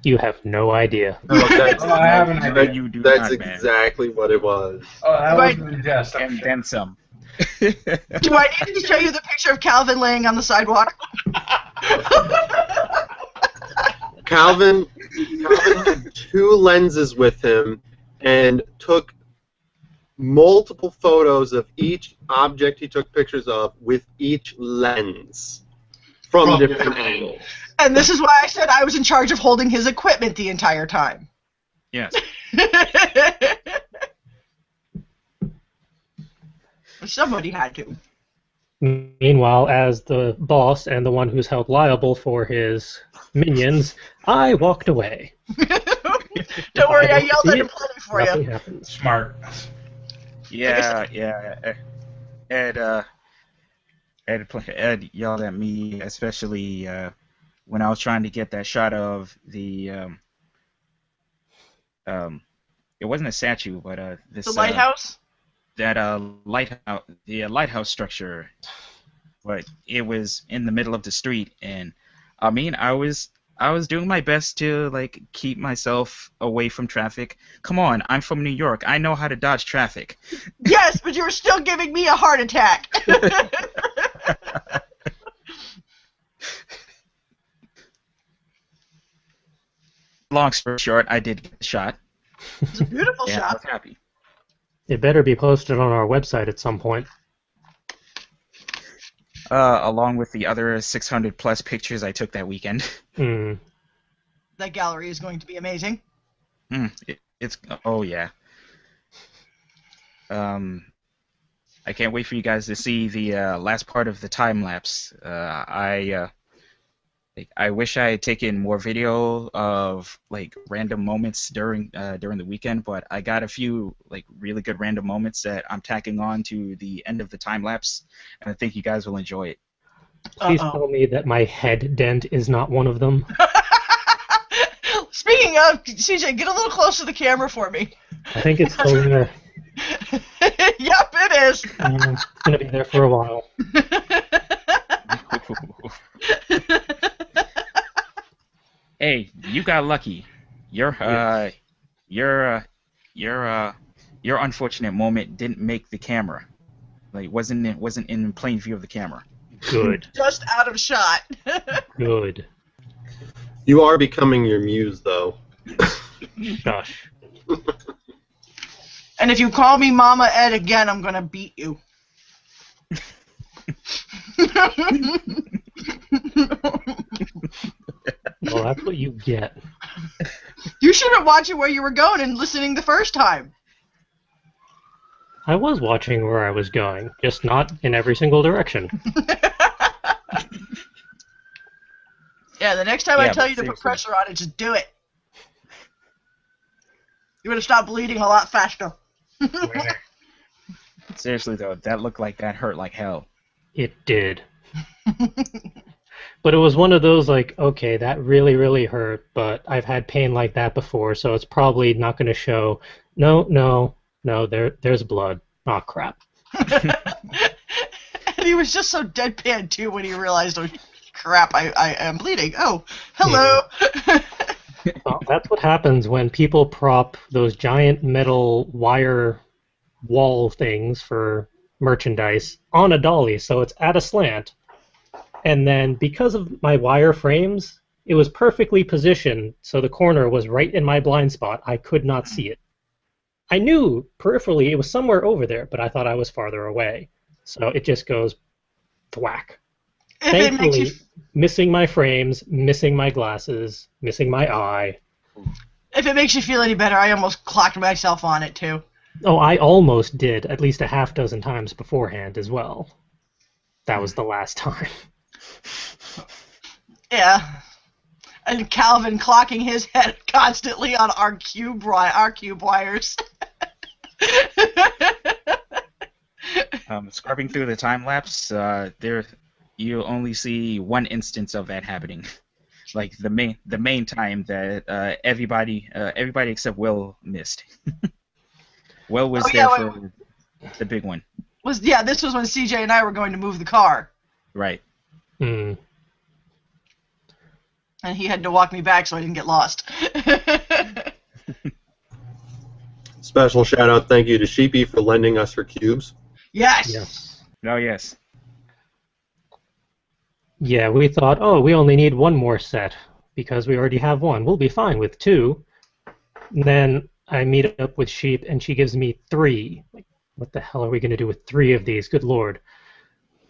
You have no idea. I have an idea. You do That's not, man. exactly what it was. Oh, that Right. wasn't a jest. And then some. Do I need to show you the picture of Calvin laying on the sidewalk? Calvin had 2 lenses with him and took multiple photos of each object he took pictures of with each lens from different angles. And this is why I said I was in charge of holding his equipment the entire time. Yes. Somebody had to. Meanwhile, as the boss and the one who's held liable for his minions, I walked away. Don't worry, I didn't yelled see at it. him plenty for Nothing you. happens. Smart. Yeah. Ed yelled at me, especially when I was trying to get that shot of the it wasn't a statue, but this The lighthouse? that lighthouse structure, but it was in the middle of the street, and I mean I was doing my best to like keep myself away from traffic. Come on, I'm from New York. I know how to dodge traffic. Yes, but you were still giving me a heart attack. Long story short, I did get the shot. It's a beautiful Yeah, I shot. was happy. It better be posted on our website at some point. Along with the other 600 plus pictures I took that weekend. Hmm. That gallery is going to be amazing. It's oh yeah. I can't wait for you guys to see the last part of the time lapse. I wish I had taken more video of like random moments during the weekend, but I got a few like really good random moments that I'm tacking on to the end of the time lapse, and I think you guys will enjoy it. Please Uh-oh. tell me that my head dent is not one of them. Speaking of, CJ, get a little close to the camera for me. I think it's still there. Yep, it is. It's going to be there for a while. Hey, you got lucky. Your unfortunate moment didn't make the camera. Like wasn't in plain view of the camera. Good. Just out of shot. Good. You are becoming your muse, though. Shush. And if you call me Mama Ed again, I'm gonna beat you. Well, that's what you get. You should have watched where you were going and listening the first time. I was watching where I was going, just not in every single direction. Yeah, the next time I Yeah, tell but you to put seriously. pressure on it, just do it. You would have stopped bleeding a lot faster. Seriously though, that looked like that hurt like hell. It did. But it was one of those like, okay, that really, really hurt, but I've had pain like that before, so it's probably not going to show. No, there's blood. Oh, crap. And he was just so deadpan, too, when he realized, oh, crap, I am bleeding. Oh, hello. Well, that's what happens when people prop those giant metal wire wall things for merchandise on a dolly, so it's at a slant. And then because of my wire frames, it was perfectly positioned, so the corner was right in my blind spot. I could not see it. I knew peripherally it was somewhere over there, but I thought I was farther away. So it just goes thwack. If it makes you, Thankfully, missing my frames, missing my glasses, missing my eye. if it makes you feel any better, I almost clocked myself on it, too. Oh, I almost did at least a half dozen times beforehand as well. That was the last time. Yeah. And Calvin clocking his head constantly on our cube wires. Scrubbing through the time lapse, there you only see one instance of that happening. like the main time that everybody except Will missed. Will was there for the big one. This was when CJ and I were going to move the car. Right. Hmm. And he had to walk me back so I didn't get lost. Special shout out, thank you to Sheepy for lending us her cubes. Yes. Yes. Oh yes. Yeah, we thought, oh, we only need one more set because we already have one. We'll be fine with two. And then I meet up with Sheep, and she gives me 3. Like, what the hell are we going to do with 3 of these? Good lord.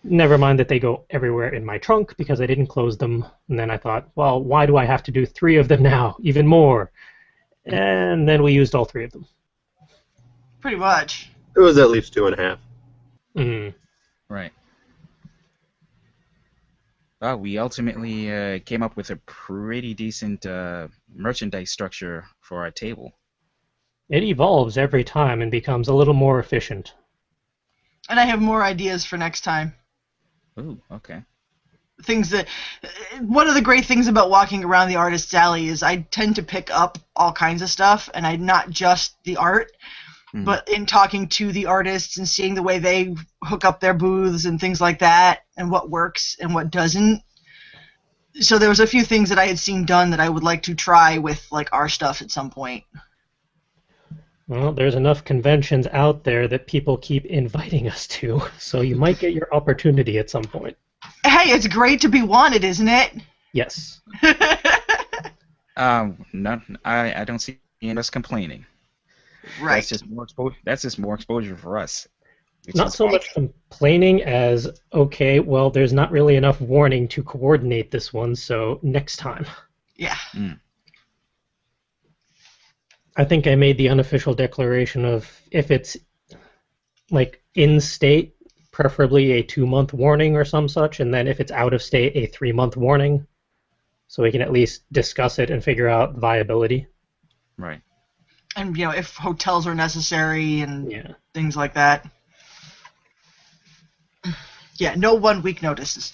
Never mind that they go everywhere in my trunk because I didn't close them. And then I thought, well, why do I have to do 3 of them now? Even more. And then we used all 3 of them. Pretty much. It was at least 2.5. Mm. Right. Well, we ultimately came up with a pretty decent merchandise structure for our table. It evolves every time and becomes a little more efficient. And I have more ideas for next time. Ooh, okay. Things that... One of the great things about walking around the Artist's Alley is I tend to pick up all kinds of stuff, and not just the art, but in talking to the artists and seeing the way they hook up their booths and things like that, and what works and what doesn't. So there was a few things that I had seen done that I would like to try with like our stuff at some point. Well, there's enough conventions out there that people keep inviting us to, so you might get your opportunity at some point. Hey, it's great to be wanted, isn't it? Yes. No, I don't see any of us complaining. Right. That's just more exposure. That's just more exposure for us. Not so much complaining as, okay, well, there's not really enough warning to coordinate this one, so next time. Yeah. I think I made the unofficial declaration of if it's like in state, preferably a 2-month warning or some such, and then if it's out of state, a 3-month warning, so we can at least discuss it and figure out viability. Right. And, if hotels are necessary and things like that. Yeah, no 1-week notices.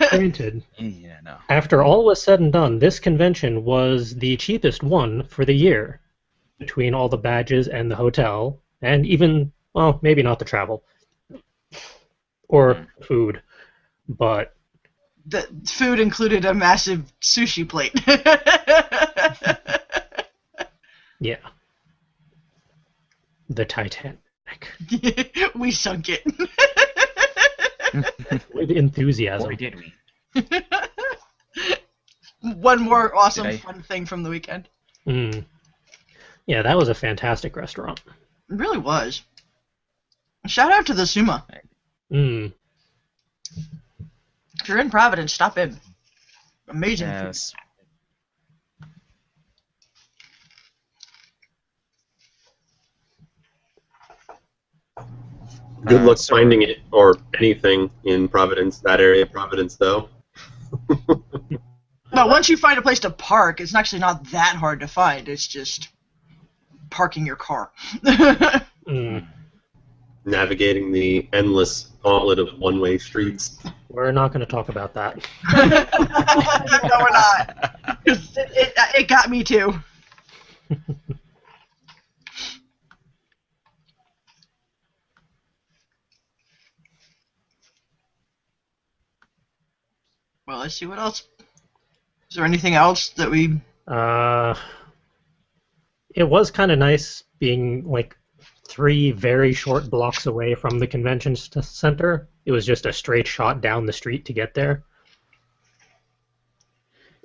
Granted, Yeah, no. after all was said and done, this convention was the cheapest one for the year, between all the badges and the hotel, and even, well, maybe not the travel. Or food, but... The food included a massive sushi plate. Yeah. The Titanic. We sunk it. With enthusiasm. Boy, did we. One more awesome fun thing from the weekend. Yeah, that was a fantastic restaurant. It really was. Shout out to the Suma. If you're in Providence, stop in. Amazing food. Yes. Good luck finding it or anything in Providence, that area of Providence, though. Well, once you find a place to park, it's actually not that hard to find. It's just parking your car. Navigating the endless gauntlet of one-way streets. We're not going to talk about that. No, we're not. 'Cause it got me too. Well, let's see what else. Is there anything else that we... It was kind of nice being like 3 very short blocks away from the convention center. It was just a straight shot down the street to get there.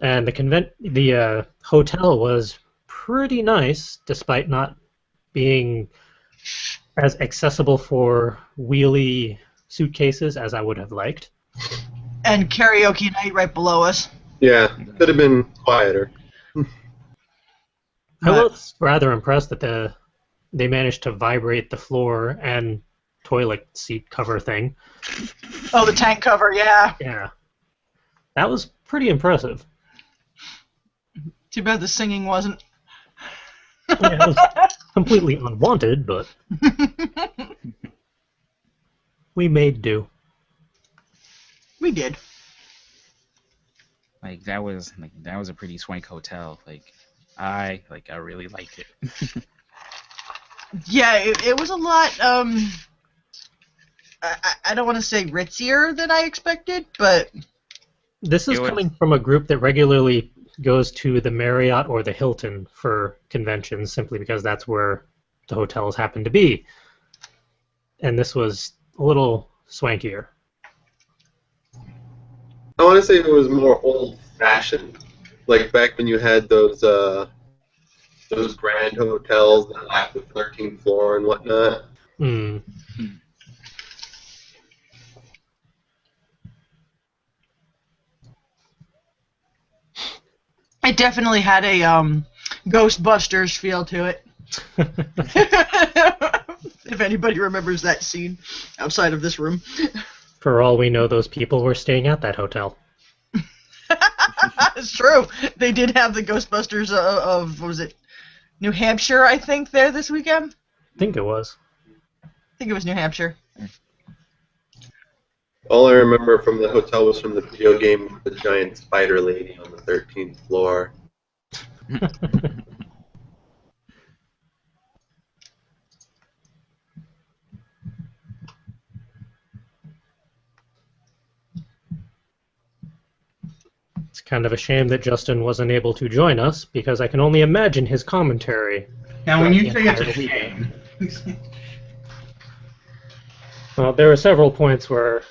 And the hotel was pretty nice, despite not being as accessible for wheelie suitcases as I would have liked. And karaoke night right below us. Yeah, could have been quieter. I was rather impressed that they managed to vibrate the floor and toilet seat cover thing. Oh, the tank cover, yeah. Yeah. That was pretty impressive. Too bad the singing wasn't. Yeah, it was completely unwanted, but we made do. We did. that was a pretty swank hotel. I really liked it. Yeah, it was a lot. I don't want to say ritzier than I expected, but This is It was- coming from a group that regularly goes to the Marriott or the Hilton for conventions simply because that's where the hotels happen to be. And this was a little swankier. I want to say it was more old-fashioned, like back when you had those grand hotels that lacked the 13th floor and whatnot. Hmm. it definitely had a Ghostbusters feel to it. If anybody remembers that scene outside of this room. For all we know, those people were staying at that hotel. It's true. They did have the Ghostbusters of what was it, New Hampshire, I think, there this weekend. I think it was. I think it was New Hampshire. All I remember from the hotel was from the video game The Giant Spider Lady on the 13th floor. It's kind of a shame that Justin wasn't able to join us because I can only imagine his commentary. Now, when you Yeah, say it's a entire weekend. shame, Well, there were several points where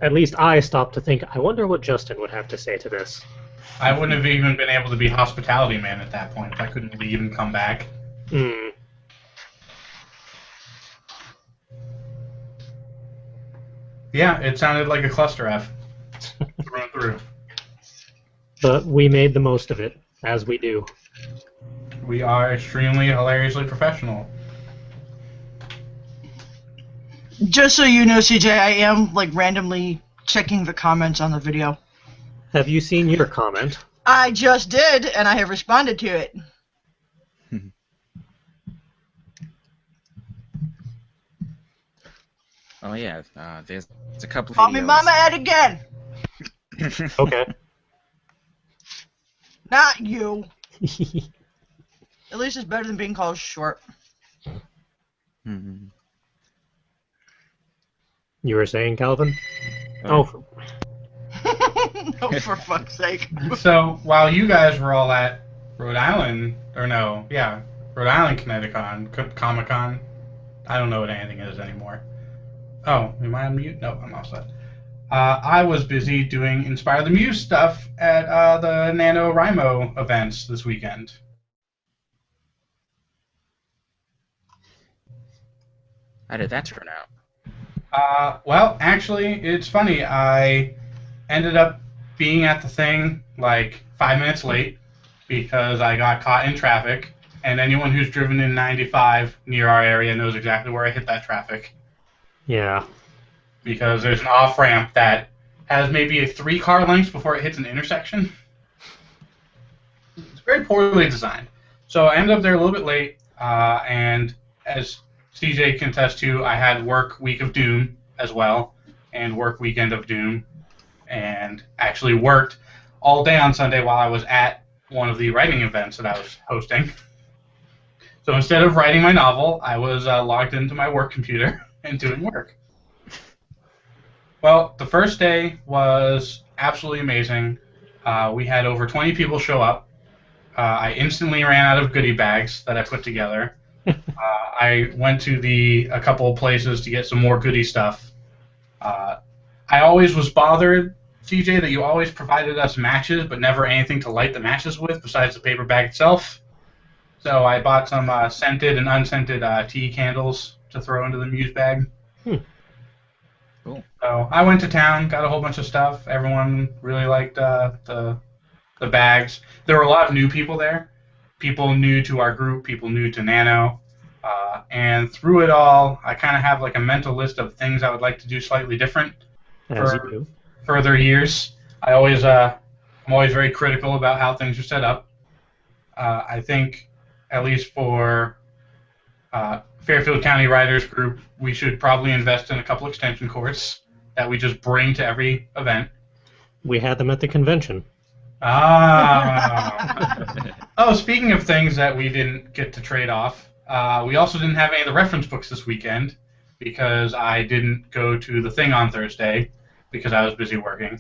at least I stopped to think, I wonder what Justin would have to say to this. I wouldn't have even been able to be hospitality man at that point if I couldn't leave and come back. Hmm. Yeah, it sounded like a cluster F. Through and through. But we made the most of it, as we do. We are extremely hilariously professional. Just so you know, CJ, I am randomly checking the comments on the video. Have you seen your comment? I just did, and I have responded to it. Oh yeah, there's a couple of Call me videos. Mama Ed again. Okay. Not you. At least it's better than being called short. Mhm. You were saying, Calvin? Oh, Oh, for fuck's sake. So, while you guys were all at Rhode Island, Rhode Island Comic-Con, I don't know what anything is anymore. Oh, am I on mute? No, I'm offset. I was busy doing Inspire the Muse stuff at the NaNoWriMo events this weekend. How did that turn out? Well, actually, it's funny. I ended up being at the thing 5 minutes late because I got caught in traffic, and anyone who's driven in 95 near our area knows exactly where I hit that traffic. yeah. Because there's an off-ramp that has maybe a 3-car length before it hits an intersection. It's very poorly designed. So I ended up there a little bit late, and as CJ can attest to, I had work week of Doom as well, and work weekend of Doom, and actually worked all day on Sunday while I was at one of the writing events that I was hosting. So instead of writing my novel, I was logged into my work computer and doing work. Well, the first day was absolutely amazing. We had over 20 people show up. I instantly ran out of goodie bags that I put together. I went to a couple of places to get some more goodie stuff. I always was bothered, CJ, that you always provided us matches, but never anything to light the matches with besides the paper bag itself. So I bought some scented and unscented tea candles to throw into the Muse bag. Cool. So I went to town, got a whole bunch of stuff. Everyone really liked the bags. There were a lot of new people there. People new to our group, people new to NaNo. And through it all, I kind of have a mental list of things I would like to do slightly different As you for do. further years. I'm always very critical about how things are set up. I think, at least for Fairfield County Writers Group, we should probably invest in a couple extension cords that we just bring to every event. We had them at the convention. Ah. Oh, speaking of things that we didn't get to trade off, we also didn't have any of the reference books this weekend because I didn't go to the thing on Thursday because I was busy working.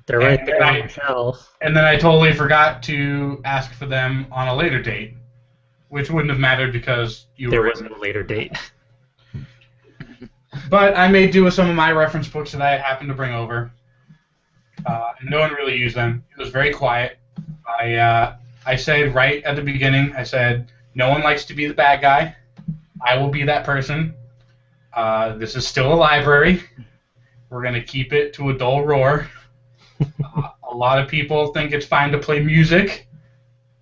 They're right And there then on I- the shelf. And then I totally forgot to ask for them on a later date, which wouldn't have mattered because you There were. was no later date. But I made do with some of my reference books that I happened to bring over. And no one really used them. It was very quiet. I said right at the beginning, I said, no one likes to be the bad guy. I will be that person. This is still a library. We're going to keep it to a dull roar. A lot of people think it's fine to play music.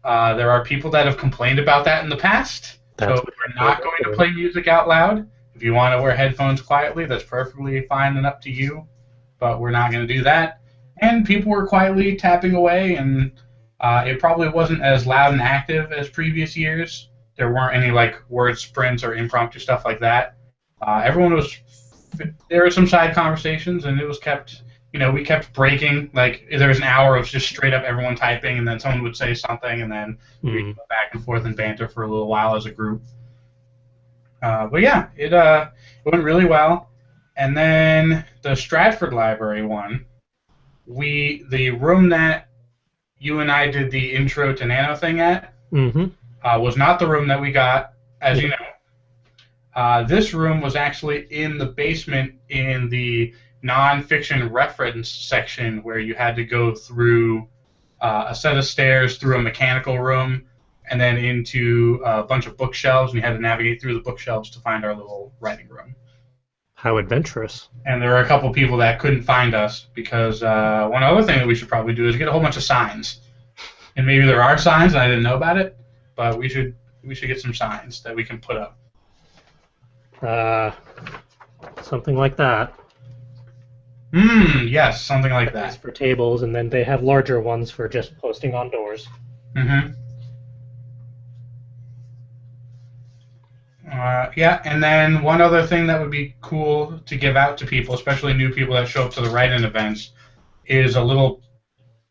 There are people that have complained about that in the past. That's So we're not going to play music out loud. If you want to wear headphones quietly, that's perfectly fine and up to you. But we're not going to do that. And people were quietly tapping away, and it probably wasn't as loud and active as previous years. There weren't any like word sprints or impromptu stuff like that. Everyone was. There were some side conversations, and it was kept. We kept breaking. Like there was an hour of just straight up everyone typing, and then someone would say something, and then we'd go back and forth and banter for a little while as a group. But yeah, it went really well. And then the Stratford Library one, the room that you and I did the intro to NaNo thing at was not the room that we got, as you know. This room was actually in the basement in the non-fiction reference section where you had to go through a set of stairs through a mechanical room and then into a bunch of bookshelves, and you had to navigate through the bookshelves to find our little writing room. How adventurous. And there were a couple people that couldn't find us because one other thing that we should probably do is get a whole bunch of signs. And maybe there are signs and I didn't know about it, but we should get some signs that we can put up. Something like that. Yes, something like That's that. for tables, and then they have larger ones for just posting on doors. Yeah, and then one other thing that would be cool to give out to people, especially new people that show up to the write-in events, is a little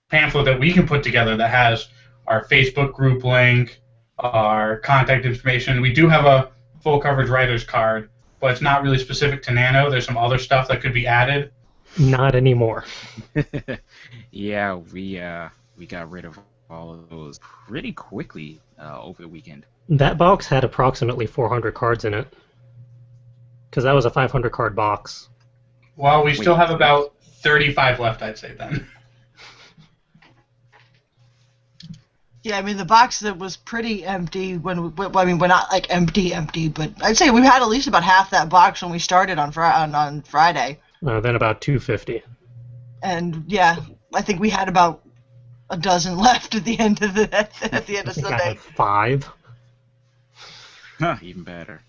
pamphlet that we can put together that has our Facebook group link, our contact information. We do have a full coverage writer's card, but it's not really specific to NaNo. There's some other stuff that could be added. Not anymore. Yeah, we got rid of all of those pretty quickly over the weekend. That box had approximately 400 cards in it. Because that was a 500 card box. Well, we still have about 35 left, I'd say, then. Yeah, I mean, the box that was pretty empty we're not like empty, but I'd say we had at least about half that box when we started on Friday. Then about 250. And yeah, I think we had about a dozen left at the end of I think I Sunday. had 5. Huh, even better.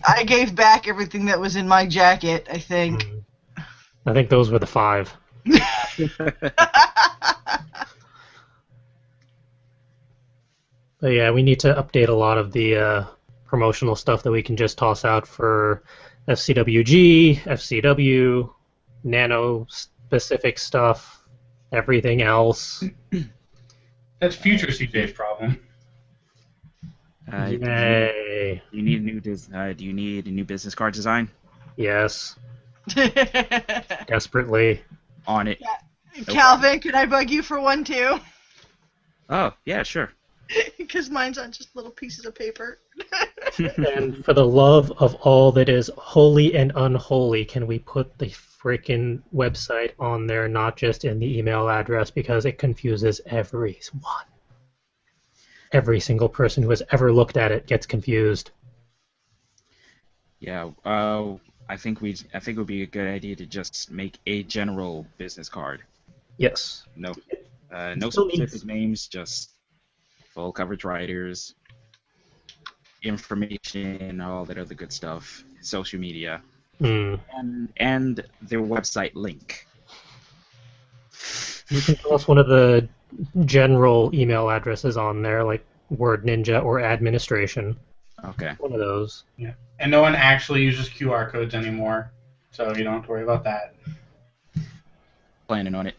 I gave back everything that was in my jacket, I think. I think those were the 5. But yeah, we need to update a lot of the promotional stuff that we can just toss out for FCWG, FCW, NaNo-specific stuff, everything else. That's future CJ's problem. Yay. Do you need a new business card design? Yes, desperately. On it. Calvin, could I bug you for one too? Oh, yeah, sure. Because mine's on just little pieces of paper. And for the love of all that is holy and unholy, can we put the freaking website on there, not just in the email address, because it confuses everyone. Every single person who has ever looked at it gets confused. Yeah, I think it would be a good idea to just make a general business card. Yes. No Still specific needs- names, just full coverage writers, information, all that other good stuff, social media, and their website link. You can tell us one of the general email addresses on there, like Word Ninja or Administration. Okay. One of those. Yeah. And no one actually uses QR codes anymore, so you don't have to worry about that. Planning on it.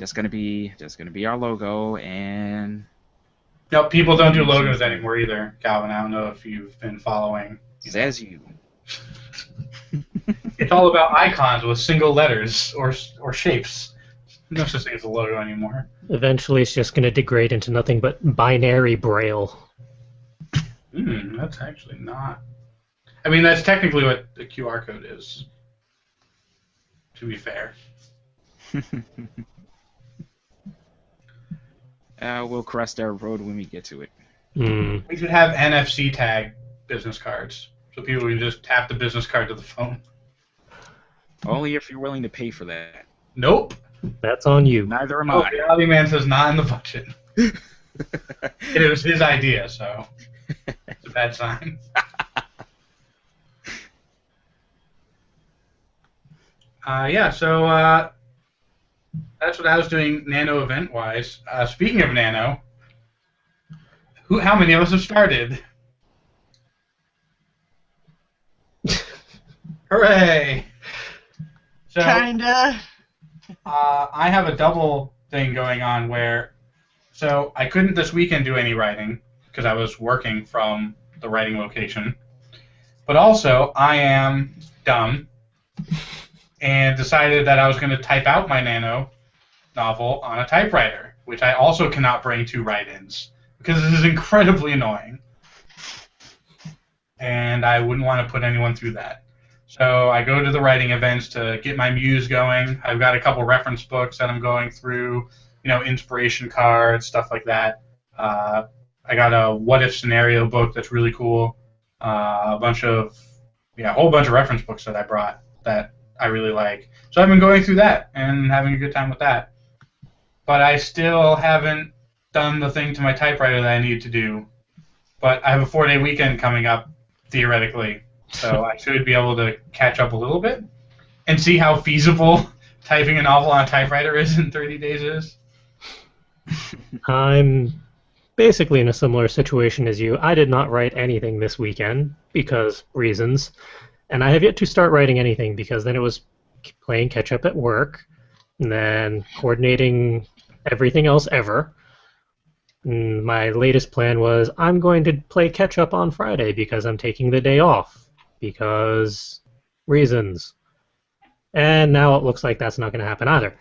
just gonna be our logo, and No, people don't do logos anymore either, Calvin. I don't know if you've been following. says you. It's all about icons with single letters or shapes. No such thing as a logo anymore. Eventually, it's just going to degrade into nothing but binary braille. That's actually not... I mean, that's technically what the QR code is, to be fair. We'll cross that road when we get to it. We should have NFC tag business cards, so people can just tap the business card to the phone. Only if you're willing to pay for that. Nope. That's on you. Neither am Oh, I. Reality Man says not in the budget. It was his idea, so it's a bad sign. So that's what I was doing NaNo event-wise. Speaking of NaNo, how many of us have started? Hooray! So, Kinda. I have a double thing going on where, so I couldn't this weekend do any writing because I was working from the writing location, but also I am dumb and decided that I was going to type out my NaNo novel on a typewriter, which I also cannot bring to write-ins because this is incredibly annoying, and I wouldn't want to put anyone through that. So I go to the writing events to get my muse going. I've got a couple reference books that I'm going through, inspiration cards, stuff like that. I got a what-if scenario book that's really cool. A whole bunch of reference books that I brought that I really like. So I've been going through that and having a good time with that. But I still haven't done the thing to my typewriter that I need to do. But I have a 4-day weekend coming up, theoretically. So I should be able to catch up a little bit and see how feasible typing a novel on a typewriter is in 30 days is. I'm basically in a similar situation as you. I did not write anything this weekend because reasons, and I have yet to start writing anything because then it was playing catch up at work and then coordinating everything else ever. And my latest plan was I'm going to play catch up on Friday because I'm taking the day off. Because reasons. And now it looks like that's not going to happen either.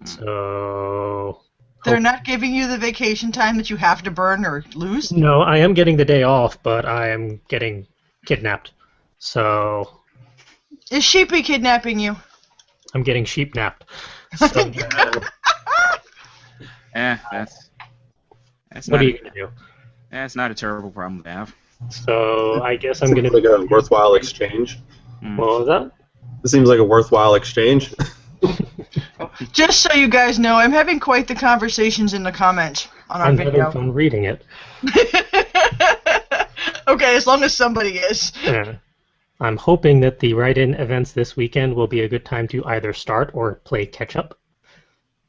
So... They're not giving you the vacation time that you have to burn or lose? No, I am getting the day off, but I am getting kidnapped. So... Is Sheepy kidnapping you? I'm getting sheep-napped. So, That's what are you going to do? That's not a terrible problem to have. So I guess I'm Seems going to... like a worthwhile exchange. What was that? This seems like a worthwhile exchange. Just so you guys know, I'm having quite the conversations in the comments on our I'm video. having fun reading it. Okay, as long as somebody is. Yeah. I'm hoping that the write-in events this weekend will be a good time to either start or play catch-up.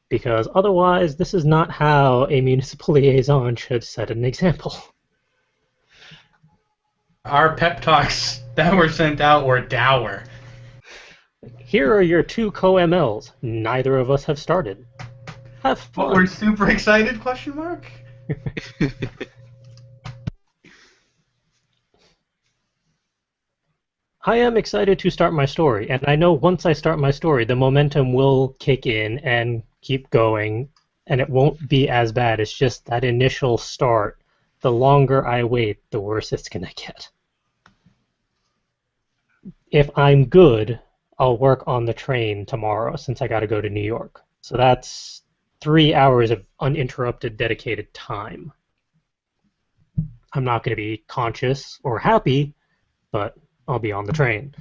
Because otherwise, this is not how a municipal liaison should set an example. Our pep talks that were sent out were dour. Here are your 2 co-MLs. Neither of us have started. Have fun. But we're super excited, question mark? I am excited to start my story, and I know once I start my story, the momentum will kick in and keep going, and it won't be as bad. It's just that initial start. The longer I wait, the worse it's going to get. If I'm good, I'll work on the train tomorrow since I got to go to New York. So that's 3 hours of uninterrupted, dedicated time. I'm not going to be conscious or happy, but I'll be on the train.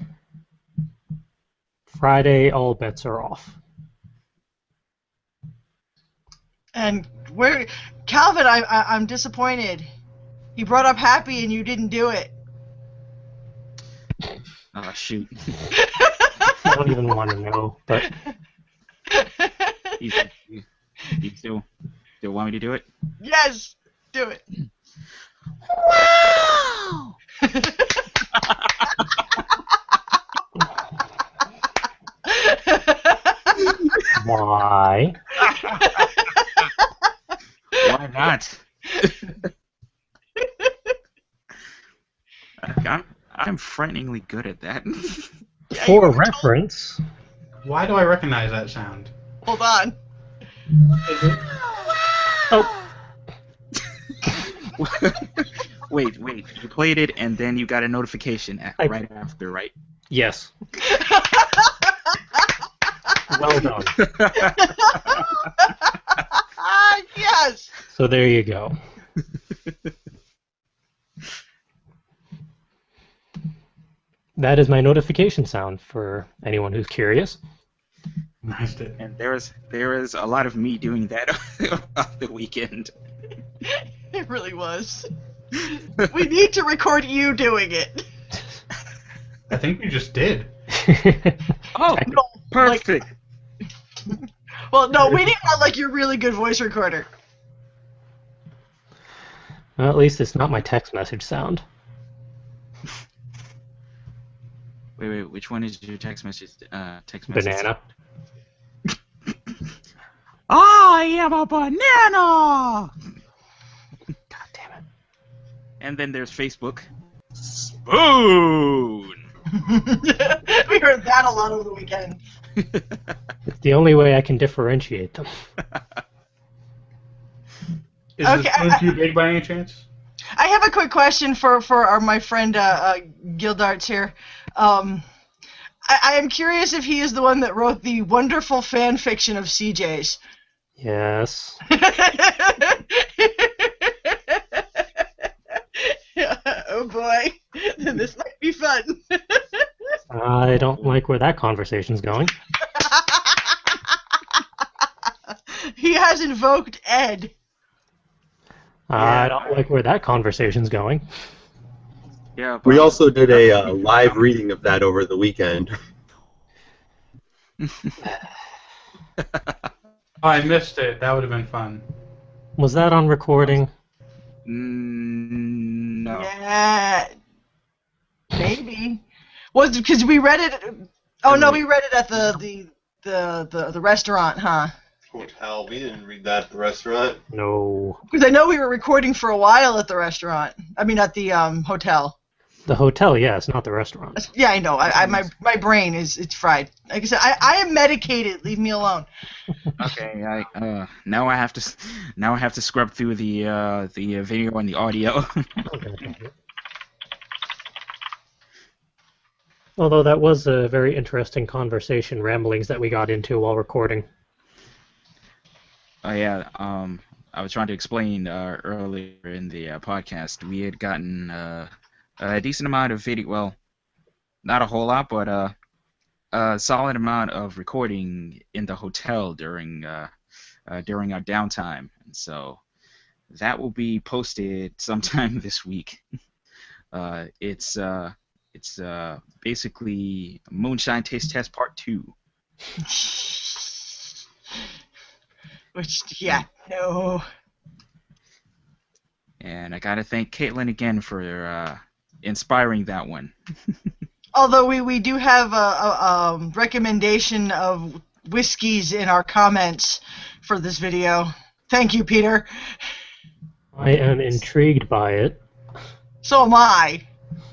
Friday, all bets are off. And Calvin, I'm disappointed. He brought up happy and you didn't do it. Oh, shoot. I don't even want to know, but You still want me to do it? Yes, do it. Wow! why? not. I'm frighteningly good at that. Yeah, For you were reference, Why do I recognize that sound? Hold on. oh, Wait. You played it and then you got a notification right after, right? yes, well done. Yes. So there you go. That is my notification sound for anyone who's curious. Nice. And there is a lot of me doing that on the weekend. It really was. We need to record you doing it. I think we just did. Oh, No, perfect. Well, no, we need like your really good voice recorder. Well, at least it's not my text message sound. Wait. Which one is your text message? Banana. I am a banana. God damn it. And then there's Facebook. Spoon. We heard that a lot over the weekend. It's the only way I can differentiate them. Is Okay, the spoon too big by any chance? I have a quick question for my friend Gildarts here. I am curious if he is the one that wrote the wonderful fan fiction of CJ's. Yes. Oh boy, this might be fun. I don't like where that conversation's going. He has invoked Ed. I don't like where that conversation's going. Yeah. We also did a live reading of that over the weekend. Oh, I missed it. That would have been fun. Was that on recording? No. Yeah, maybe. Was because we read it? Oh no, we read it at the restaurant, huh? Hotel. We didn't read that at the restaurant. No. Because I know we were recording for a while at the restaurant. I mean, at the hotel. The hotel, yes, not the restaurant. Yeah, I know. My brain it's fried. Like I said, I am medicated. Leave me alone. Okay. Now I have to scrub through the video and the audio. Although that was a very interesting conversation, ramblings that we got into while recording. Oh yeah. I was trying to explain earlier in the podcast. We had gotten a decent amount of video. Well, not a whole lot, but a solid amount of recording in the hotel during our downtime. And so that will be posted sometime this week. It's basically Moonshine Taste Test Part 2. Which, yeah, no. And I gotta thank Caitlin again for inspiring that one. Although we do have a recommendation of whiskeys in our comments for this video. Thank you, Peter. I am intrigued by it. So am I.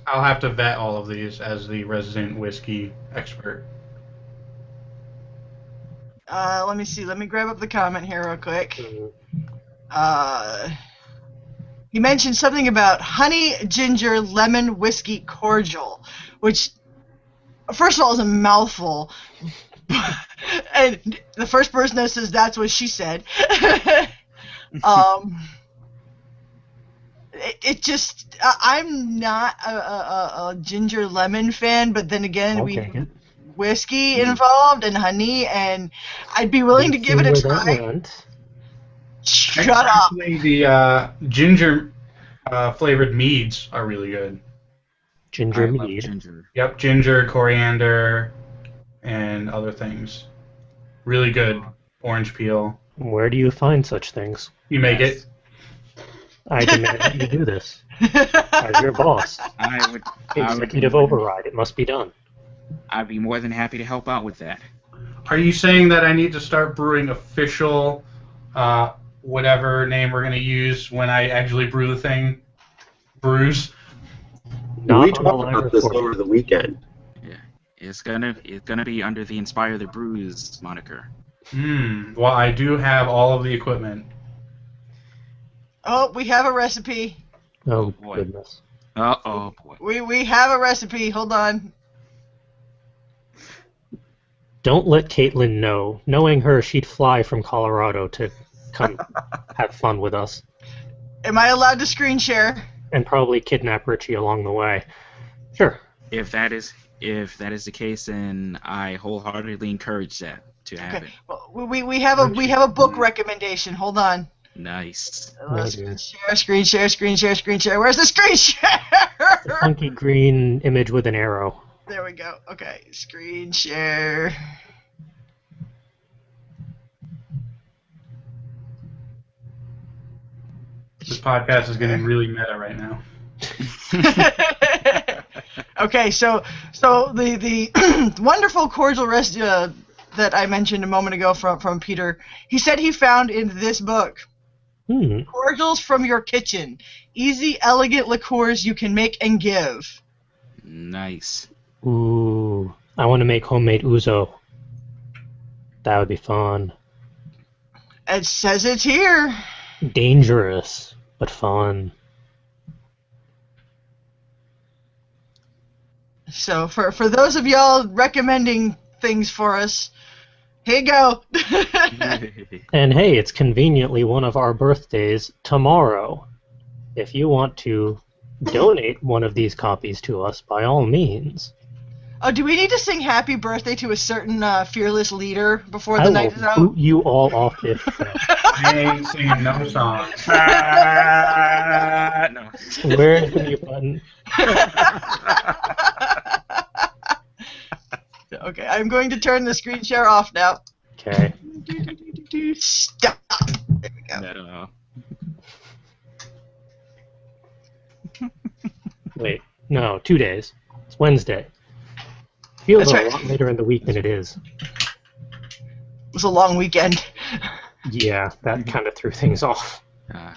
I'll have to vet all of these as the resident whiskey expert. Let me see. Let me grab up the comment here real quick. He mentioned something about honey, ginger, lemon, whiskey cordial, which, first of all, is a mouthful. And the first person that says that's what she said. It just, I'm not a ginger lemon fan, but then again, we have whiskey involved and honey, and I'd be willing to give it a try. Shut up. Actually, the ginger flavored meads are really good. Ginger I love mead. ginger. Yep, ginger, coriander, and other things. Really good. Orange peel. Where do you find such things? You make it. I demand that you do this. As your boss. Executive override. It must be done. I'd be more than happy to help out with that. Are you saying that I need to start brewing official whatever name we're going to use when I actually brew the thing. Brews. Not we on a talked live about this recording. over the weekend. Yeah, it's gonna be under the Inspire the Brews moniker. Well, I do have all of the equipment. Oh, we have a recipe. Oh, boy. goodness. Oh boy. We have a recipe. Hold on. Don't let Caitlin know. Knowing her, she'd fly from Colorado to come have fun with us. Am I allowed to screen share? And probably kidnap Richie along the way. Sure. If that is the case, then I wholeheartedly encourage that to happen. Okay. Well, we have a book recommendation. Hold on. Nice. dear. Screen share. Where's the screen share? The funky green image with an arrow. There we go. Okay, screen share. This podcast is getting really meta right now. Okay, so the wonderful cordial rest that I mentioned a moment ago from Peter, he said he found in this book cordials from your kitchen, easy, elegant liqueurs you can make and give. Nice. Ooh, I want to make homemade ouzo. That would be fun. It says it's here. Dangerous, but fun. So for those of y'all recommending things for us, here you go. And hey, it's conveniently one of our birthdays tomorrow. If you want to donate one of these copies to us, by all means. Oh, do we need to sing happy birthday to a certain fearless leader before I the will night is out? boot you all off this show. I ain't singing no songs. No. Where's the mute button? Okay, I'm going to turn the screen share off now. Okay. Stop. There we go. No. Wait, no, 2 days. It's Wednesday. Feels That's a right. lot later in the week than it is. It was a long weekend. Yeah, that kind of threw things off. Uh,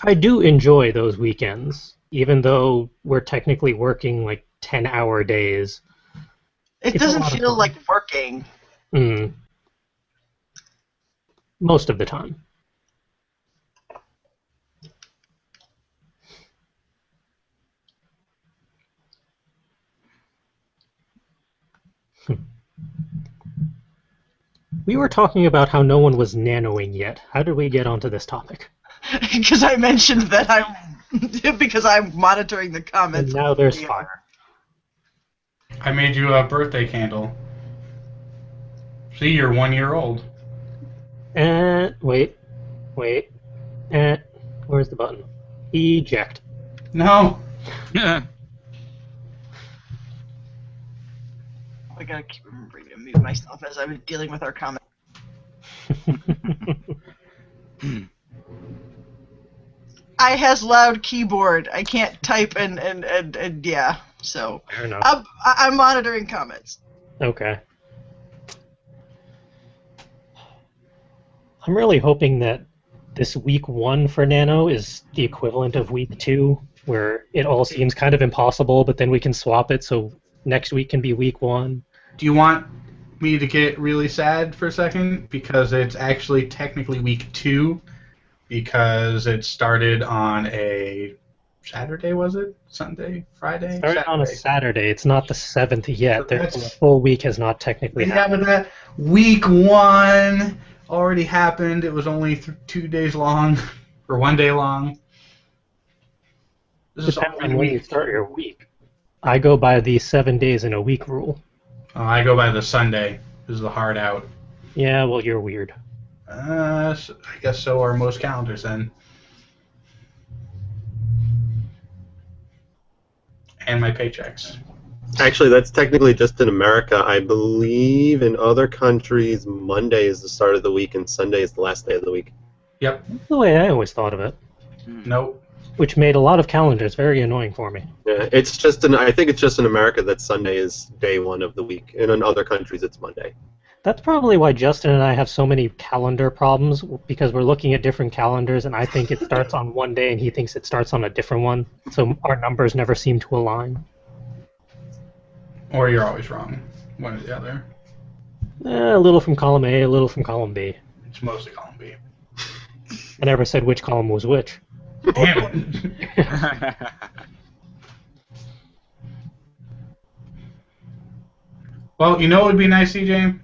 I do enjoy those weekends, even though we're technically working like 10-hour days. It It's a doesn't lot of feel fun. like working. Most of the time. We were talking about how no one was nanoing yet. How did we get onto this topic? Because I mentioned that because I'm monitoring the comments. And now there's fire. I made you a birthday candle. See, you're 1 year old. Wait. Where's the button? Eject. No. I gotta keep remembering to mute myself as I'm dealing with our comments. I has loud keyboard. I can't type and yeah. So Fair enough. I'm monitoring comments. Okay. I'm really hoping that this week 1 for Nano is the equivalent of week 2, where it all seems kind of impossible, but then we can swap it so next week can be week 1. Do you want me to get really sad for a second? Because it's actually technically week 2, because it started on a Saturday, was it? Sunday? Friday? Started on a Saturday. It's not the 7th yet. So The that's- full week has not technically Yeah, happened. but that week 1 already happened. It was only 2 days long, or 1 day long. This is Depends already on when you week. start your week. I go by the 7 days in a week rule. I go by the Sunday. This is the hard out. Yeah, well, you're weird. I guess so are most calendars then. And my paychecks. Actually, that's technically just in America. I believe in other countries, Monday is the start of the week and Sunday is the last day of the week. Yep. That's the way I always thought of it, Nope. which made a lot of calendars very annoying for me. Yeah, it's just I think it's just in America that Sunday is day 1 of the week, and in other countries it's Monday. That's probably why Justin and I have so many calendar problems, because we're looking at different calendars, and I think it starts on one day, and he thinks it starts on a different one. So our numbers never seem to align. Or you're always wrong. One or the other. A little from column A, a little from column B. It's mostly column B. I never said which column was which. Damn it. Well, you know what would be nice, CJ?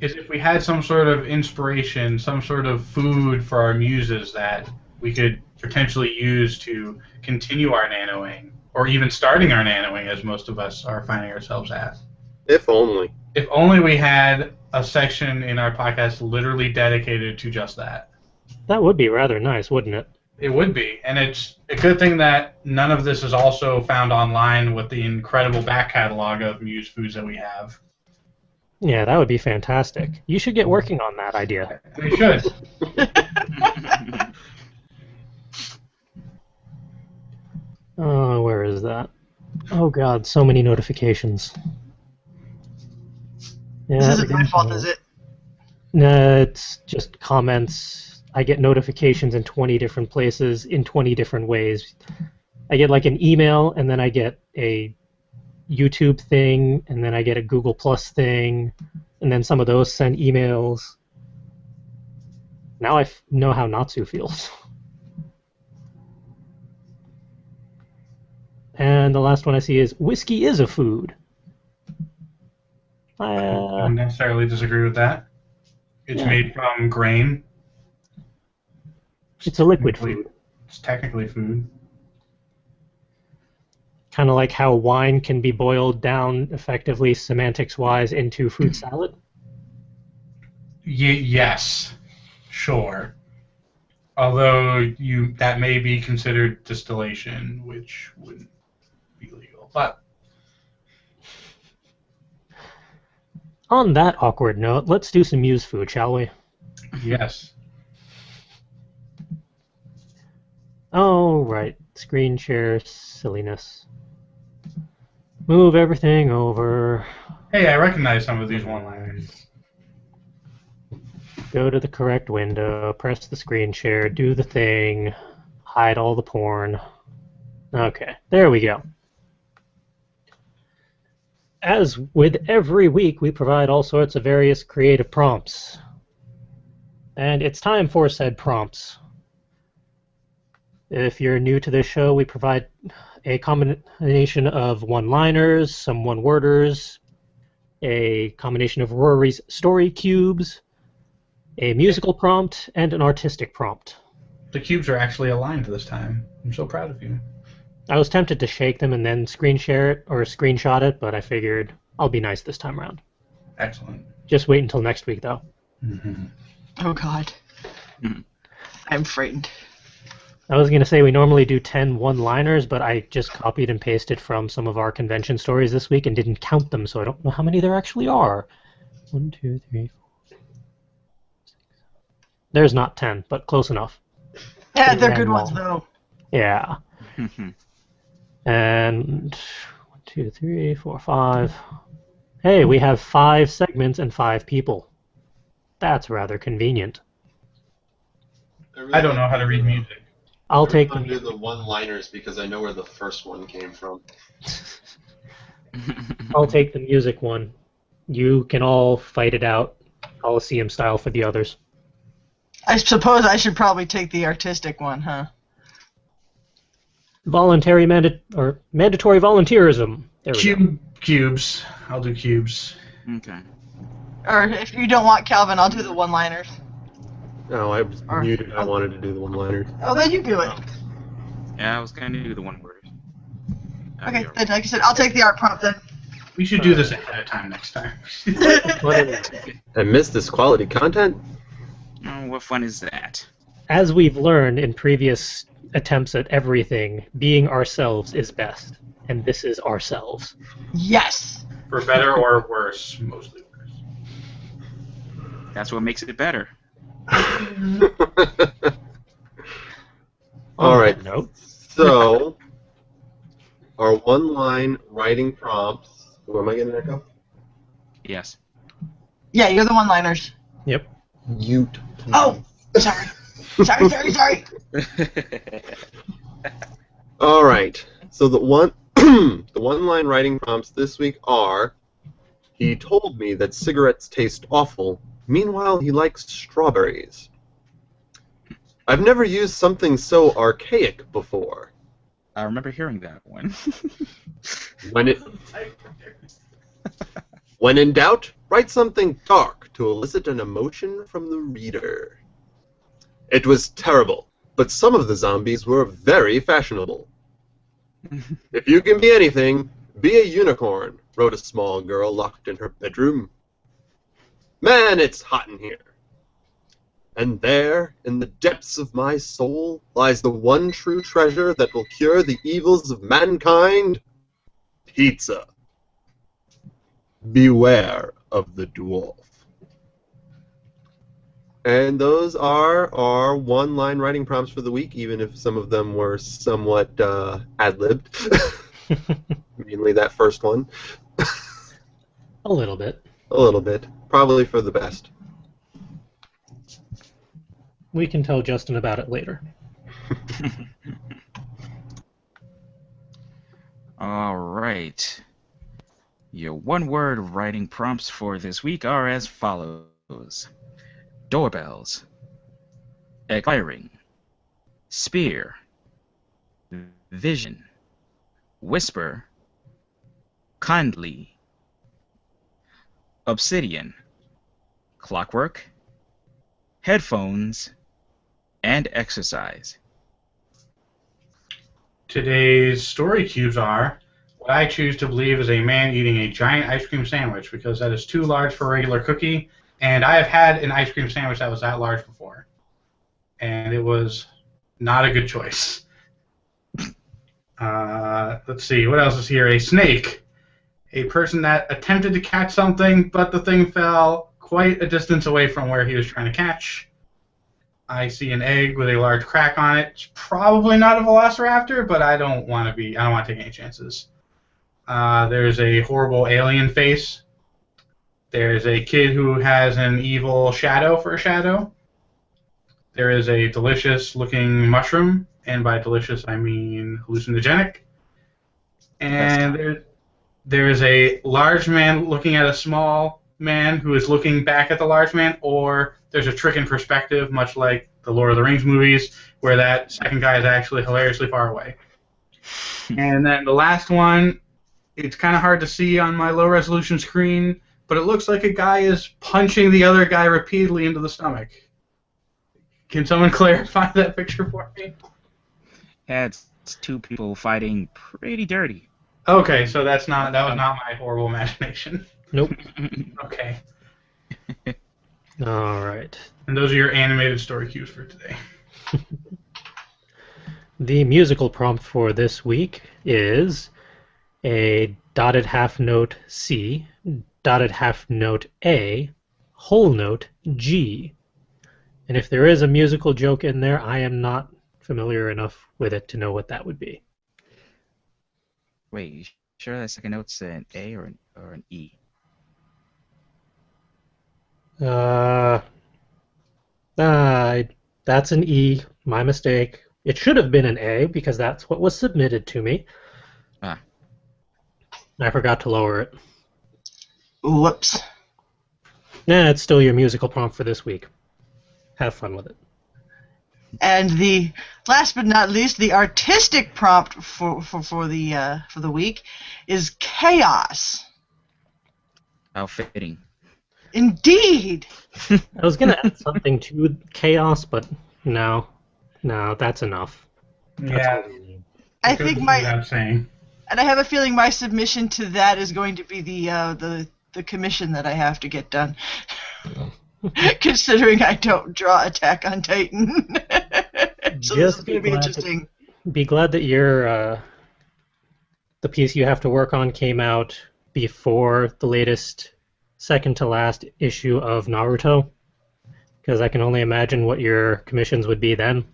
Is if we had some sort of inspiration, some sort of food for our muses that we could potentially use to continue our nanoing, or even starting our nanoing, as most of us are finding ourselves at. If only. If only we had a section in our podcast literally dedicated to just that. That would be rather nice, wouldn't it? It would be, and it's a good thing that none of this is also found online with the incredible back catalog of muse foods that we have. Yeah, that would be fantastic. You should get working on that idea. We should. Oh, where is that? Oh god, so many notifications. Yeah, This isn't my fault, is it? No, it's just comments. I get notifications in 20 different places in 20 different ways. I get like an email, and then I get a YouTube thing, and then I get a Google Plus thing, and then some of those send emails. Now I know how Natsu feels. And the last one I see is, whiskey is a food. I don't necessarily disagree with that. It's made from grain. It's a liquid food. It's technically food. Kind of like how wine can be boiled down effectively, semantics-wise, into fruit salad? Yes, sure. Although that may be considered distillation, which wouldn't be legal. But on that awkward note, let's do some muse food, shall we? yes. Oh, right. Screen share silliness. Move everything over. Hey, I recognize some of these one-liners. Go to the correct window, press the screen share, do the thing, hide all the porn. Okay, there we go. As with every week, we provide all sorts of various creative prompts. And it's time for said prompts. If you're new to this show, we provide a combination of one-liners, some one-worders, a combination of Rory's story cubes, a musical prompt, and an artistic prompt. The cubes are actually aligned this time. I'm so proud of you. I was tempted to shake them and then screen share it or screenshot it, but I figured I'll be nice this time around. Excellent. Just wait until next week, though. Mm-hmm. Oh god. I'm frightened. I was going to say we normally do 10 one-liners, but I just copied and pasted from some of our convention stories this week and didn't count them, so I don't know how many there actually are. 1, 2, 3, 4. There's not 10, but close enough. Yeah, they're good ones though. Yeah. And 1, 2, 3, 4, 5. Hey, we have 5 segments and 5 people. That's rather convenient. I don't know how to read music. I'll take I'm the do the one-liners because I know where the first one came from. I'll take the music one. You can all fight it out, Coliseum style, for the others. I suppose I should probably take the artistic one, huh? Mandatory volunteerism. There we go. Cubes. I'll do cubes. Okay. Or if you don't want Calvin, I'll do the one-liners. No, I was muted. I wanted to do the one-liners. Oh, then you do it. Yeah, I was going to do the one word. Okay, then like I said, I'll take the art prompt then. We should do this ahead of time next time. I missed this quality content? Oh, what fun is that? As we've learned in previous attempts at everything, being ourselves is best. And this is ourselves. Yes! For better or worse, mostly worse. That's what makes it better. All right. Nope. So, our one-line writing prompts. Who am I getting an echo? Yes. Yeah, you're the one-liners. Yep. Mute. Oh, sorry. Sorry. All right. So the one-line writing prompts this week are: he told me that cigarettes taste awful. Meanwhile, he likes strawberries. I've never used something so archaic before. I remember hearing that one. When in doubt, write something dark to elicit an emotion from the reader. It was terrible, but some of the zombies were very fashionable. If you can be anything, be a unicorn, wrote a small girl locked in her bedroom. Man, it's hot in here. And there, in the depths of my soul, lies the one true treasure that will cure the evils of mankind: pizza. Beware of the dwarf. And those are our one-line writing prompts for the week, even if some of them were somewhat ad-libbed. Mainly that first one. A little bit. A little bit. Probably for the best. We can tell Justin about it later. All right. Your one-word writing prompts for this week are as follows: doorbells, expiring, spear, vision, whisper, kindly, obsidian, clockwork, headphones, and exercise. Today's story cues are: what I choose to believe is a man eating a giant ice cream sandwich because that is too large for a regular cookie, and I have had an ice cream sandwich that was that large before, and it was not a good choice. Let's see, what else is here? A snake. A person that attempted to catch something, but the thing fell quite a distance away from where he was trying to catch. I see an egg with a large crack on it. It's probably not a velociraptor, but I don't want to take any chances. There's a horrible alien face. There's a kid who has an evil shadow for a shadow. There is a delicious-looking mushroom, and by delicious I mean hallucinogenic. And there's a large man looking at a small man who is looking back at the large man, or there's a trick in perspective, much like the Lord of the Rings movies, where that second guy is actually hilariously far away. And then the last one, it's kind of hard to see on my low-resolution screen, but it looks like a guy is punching the other guy repeatedly into the stomach. Can someone clarify that picture for me? Yeah, it's two people fighting pretty dirty. Okay, so that was not my horrible imagination. Nope. Okay. All right. And those are your animated story cues for today. The musical prompt for this week is a dotted half note C, dotted half note A, whole note G. And if there is a musical joke in there, I am not familiar enough with it to know what that would be. Wait, you sure that second note's an A or an E? That's an E. My mistake. It should have been an A because that's what was submitted to me. Ah. I forgot to lower it. Whoops. Nah, it's still your musical prompt for this week. Have fun with it. And the last but not least, the artistic prompt for the week is chaos. How fitting. Indeed. I was gonna add something to chaos, but no, that's enough. Yeah. I think my I'm saying. and I have a feeling my submission to that is going to be the commission that I have to get done. Considering I don't draw Attack on Titan. So this is going to be interesting. Be glad that your the piece you have to work on came out before the latest second to last issue of Naruto, because I can only imagine what your commissions would be then.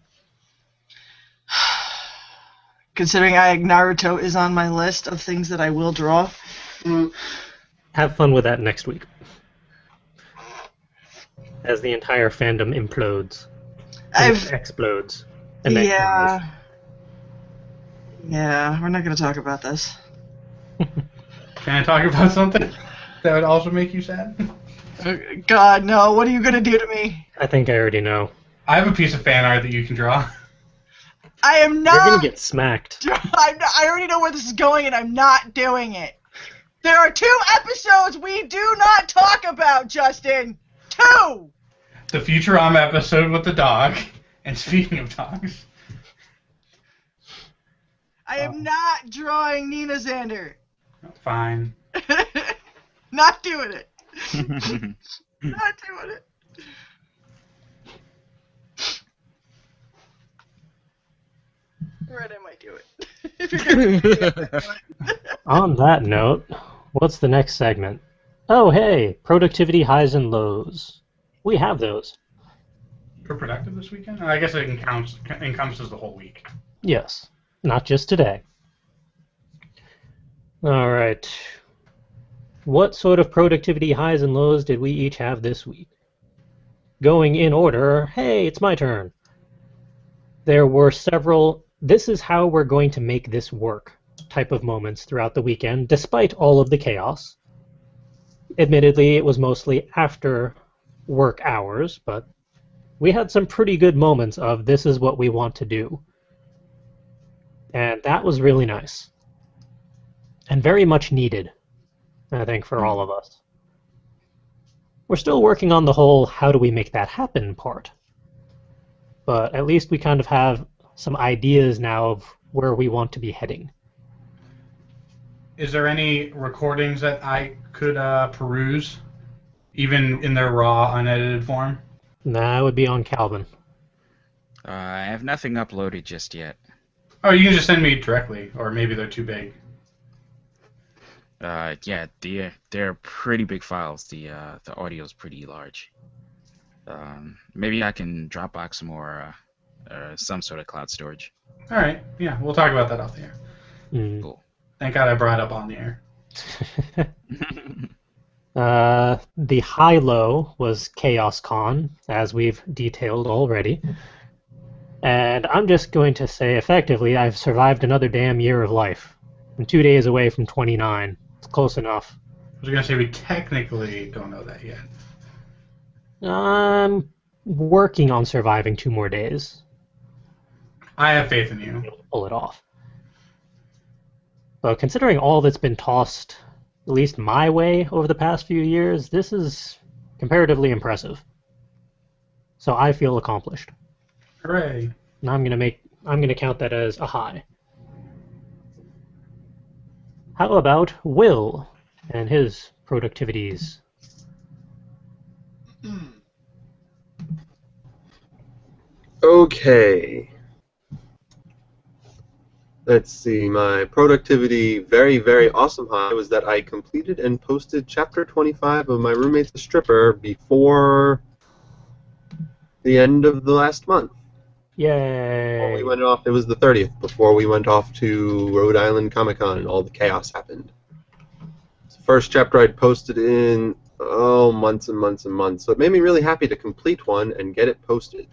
Considering Naruto is on my list of things that I will draw. Have fun with that next week. as the entire fandom implodes. Explodes. And then Yeah. dies. Yeah, we're not going to talk about this. Can I talk about something that would also make you sad? God, no. What are you going to do to me? I think I already know. I have a piece of fan art that you can draw. I am not. You're gonna get smacked. I already know where this is going, and I'm not doing it. There are 2 episodes we do not talk about, Justin. 2! The Futurama episode with the dog. And speaking of dogs. I am not drawing Nina Xander. Fine. Not doing it. Not doing it. Right, I might do it. If you're gonna do it. On that note, what's the next segment? Oh, hey, productivity highs and lows. We have those. For productive this weekend? I guess it encompasses the whole week. Yes, not just today. All right. What sort of productivity highs and lows did we each have this week? Going in order, hey, it's my turn. There were several, this is how we're going to make this work type of moments throughout the weekend, despite all of the chaos. Admittedly, it was mostly after work hours, but we had some pretty good moments of this is what we want to do. And that was really nice. And very much needed, I think, for all of us. We're still working on the whole how do we make that happen part. But at least we kind of have some ideas now of where we want to be heading. Is there any recordings that I could peruse, even in their raw, unedited form? That would be on Calvin. I have nothing uploaded just yet. Oh, you can just send me directly, or maybe they're too big. Yeah, they're pretty big files. The audio's pretty large. Maybe I can Dropbox them or some sort of cloud storage. All right, yeah, we'll talk about that off the air. Cool. Thank God I brought it up on the air. The high-low was Chaos Con, as we've detailed already. And I'm just going to say, effectively, I've survived another damn year of life. I'm 2 days away from 29. It's close enough. I was going to say we technically don't know that yet. I'm working on surviving 2 more days. I have faith in you. Pull it off. But considering all that's been tossed, at least my way, over the past few years, this is comparatively impressive. So I feel accomplished. Hooray. And I'm gonna count that as a high. How about Will and his productivities? Okay. Let's see, my productivity very, very awesome high was that I completed and posted chapter 25 of My Roommate's a Stripper before the end of the last month. Yay! Before we went off, it was the 30th, before we went off to Rhode Island Comic Con and all the chaos happened. It's the first chapter I'd posted in, months and months and months, so it made me really happy to complete one and get it posted.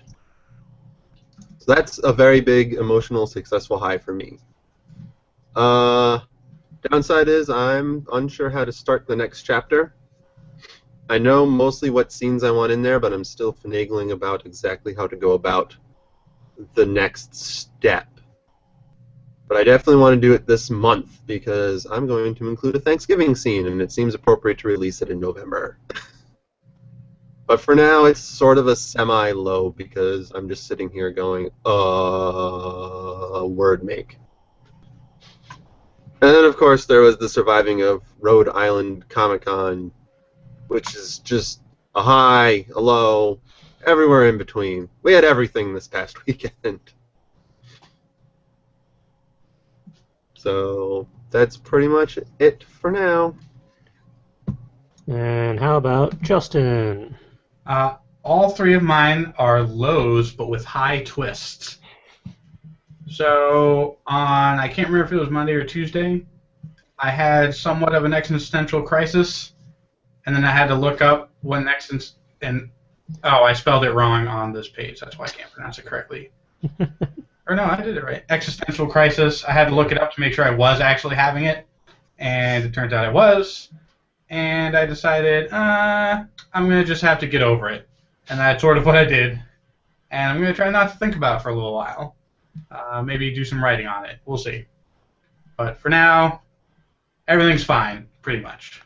So that's a very big, emotional, successful high for me. Downside is I'm unsure how to start the next chapter. I know mostly what scenes I want in there, but I'm still finagling about exactly how to go about the next step. But I definitely want to do it this month because I'm going to include a Thanksgiving scene, and it seems appropriate to release it in November. But for now, it's sort of a semi-low because I'm just sitting here going, word make. And then, of course, there was the surviving of Rhode Island Comic Con, which is just a high, a low, everywhere in between. We had everything this past weekend. So that's pretty much it for now. And how about Justin? All 3 of mine are lows, but with high twists. So on, I can't remember if it was Monday or Tuesday, I had somewhat of an existential crisis, and then I had to look up what and Oh, I spelled it wrong on this page. That's why I can't pronounce it correctly. Or no, I did it right. Existential crisis. I had to look it up to make sure I was actually having it, and it turns out I was. And I decided, I'm gonna just have to get over it, and that's sort of what I did. And I'm gonna try not to think about it for a little while. Maybe do some writing on it. We'll see. But for now, everything's fine, pretty much.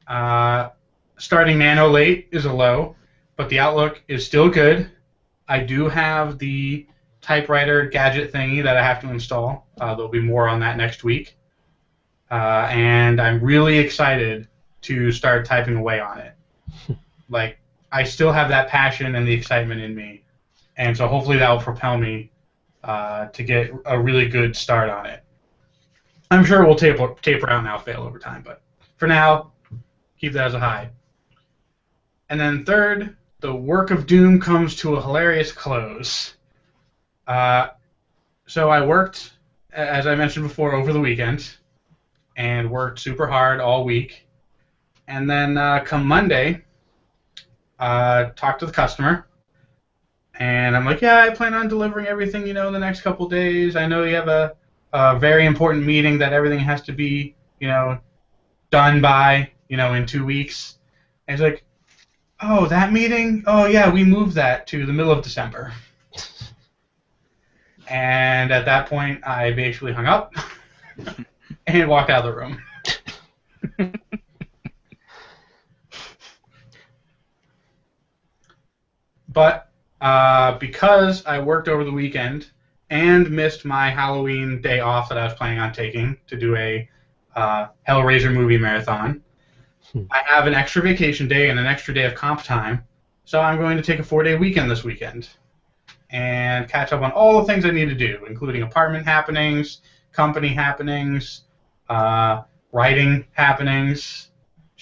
Starting NaNo late is a low, but the outlook is still good. I do have the typewriter gadget thingy that I have to install. There'll be more on that next week. And I'm really excited to start typing away on it. Like, I still have that passion and the excitement in me. And so hopefully that will propel me to get a really good start on it. I'm sure it will taper out and now fail over time, but for now, keep that as a high. And then third, the work of doom comes to a hilarious close. So I worked, as I mentioned before, over the weekend, and worked super hard all week. And then come Monday, talked to the customer, and I'm like, yeah, I plan on delivering everything, in the next couple days. I know you have a very important meeting that everything has to be, done by, in 2 weeks. And he's like, oh, that meeting? Oh, yeah, we moved that to the middle of December. And at that point, I basically hung up and walked out of the room. But because I worked over the weekend and missed my Halloween day off that I was planning on taking to do a Hellraiser movie marathon, I have an extra vacation day and an extra day of comp time, so I'm going to take a 4-day weekend this weekend and catch up on all the things I need to do, including apartment happenings, company happenings, writing happenings.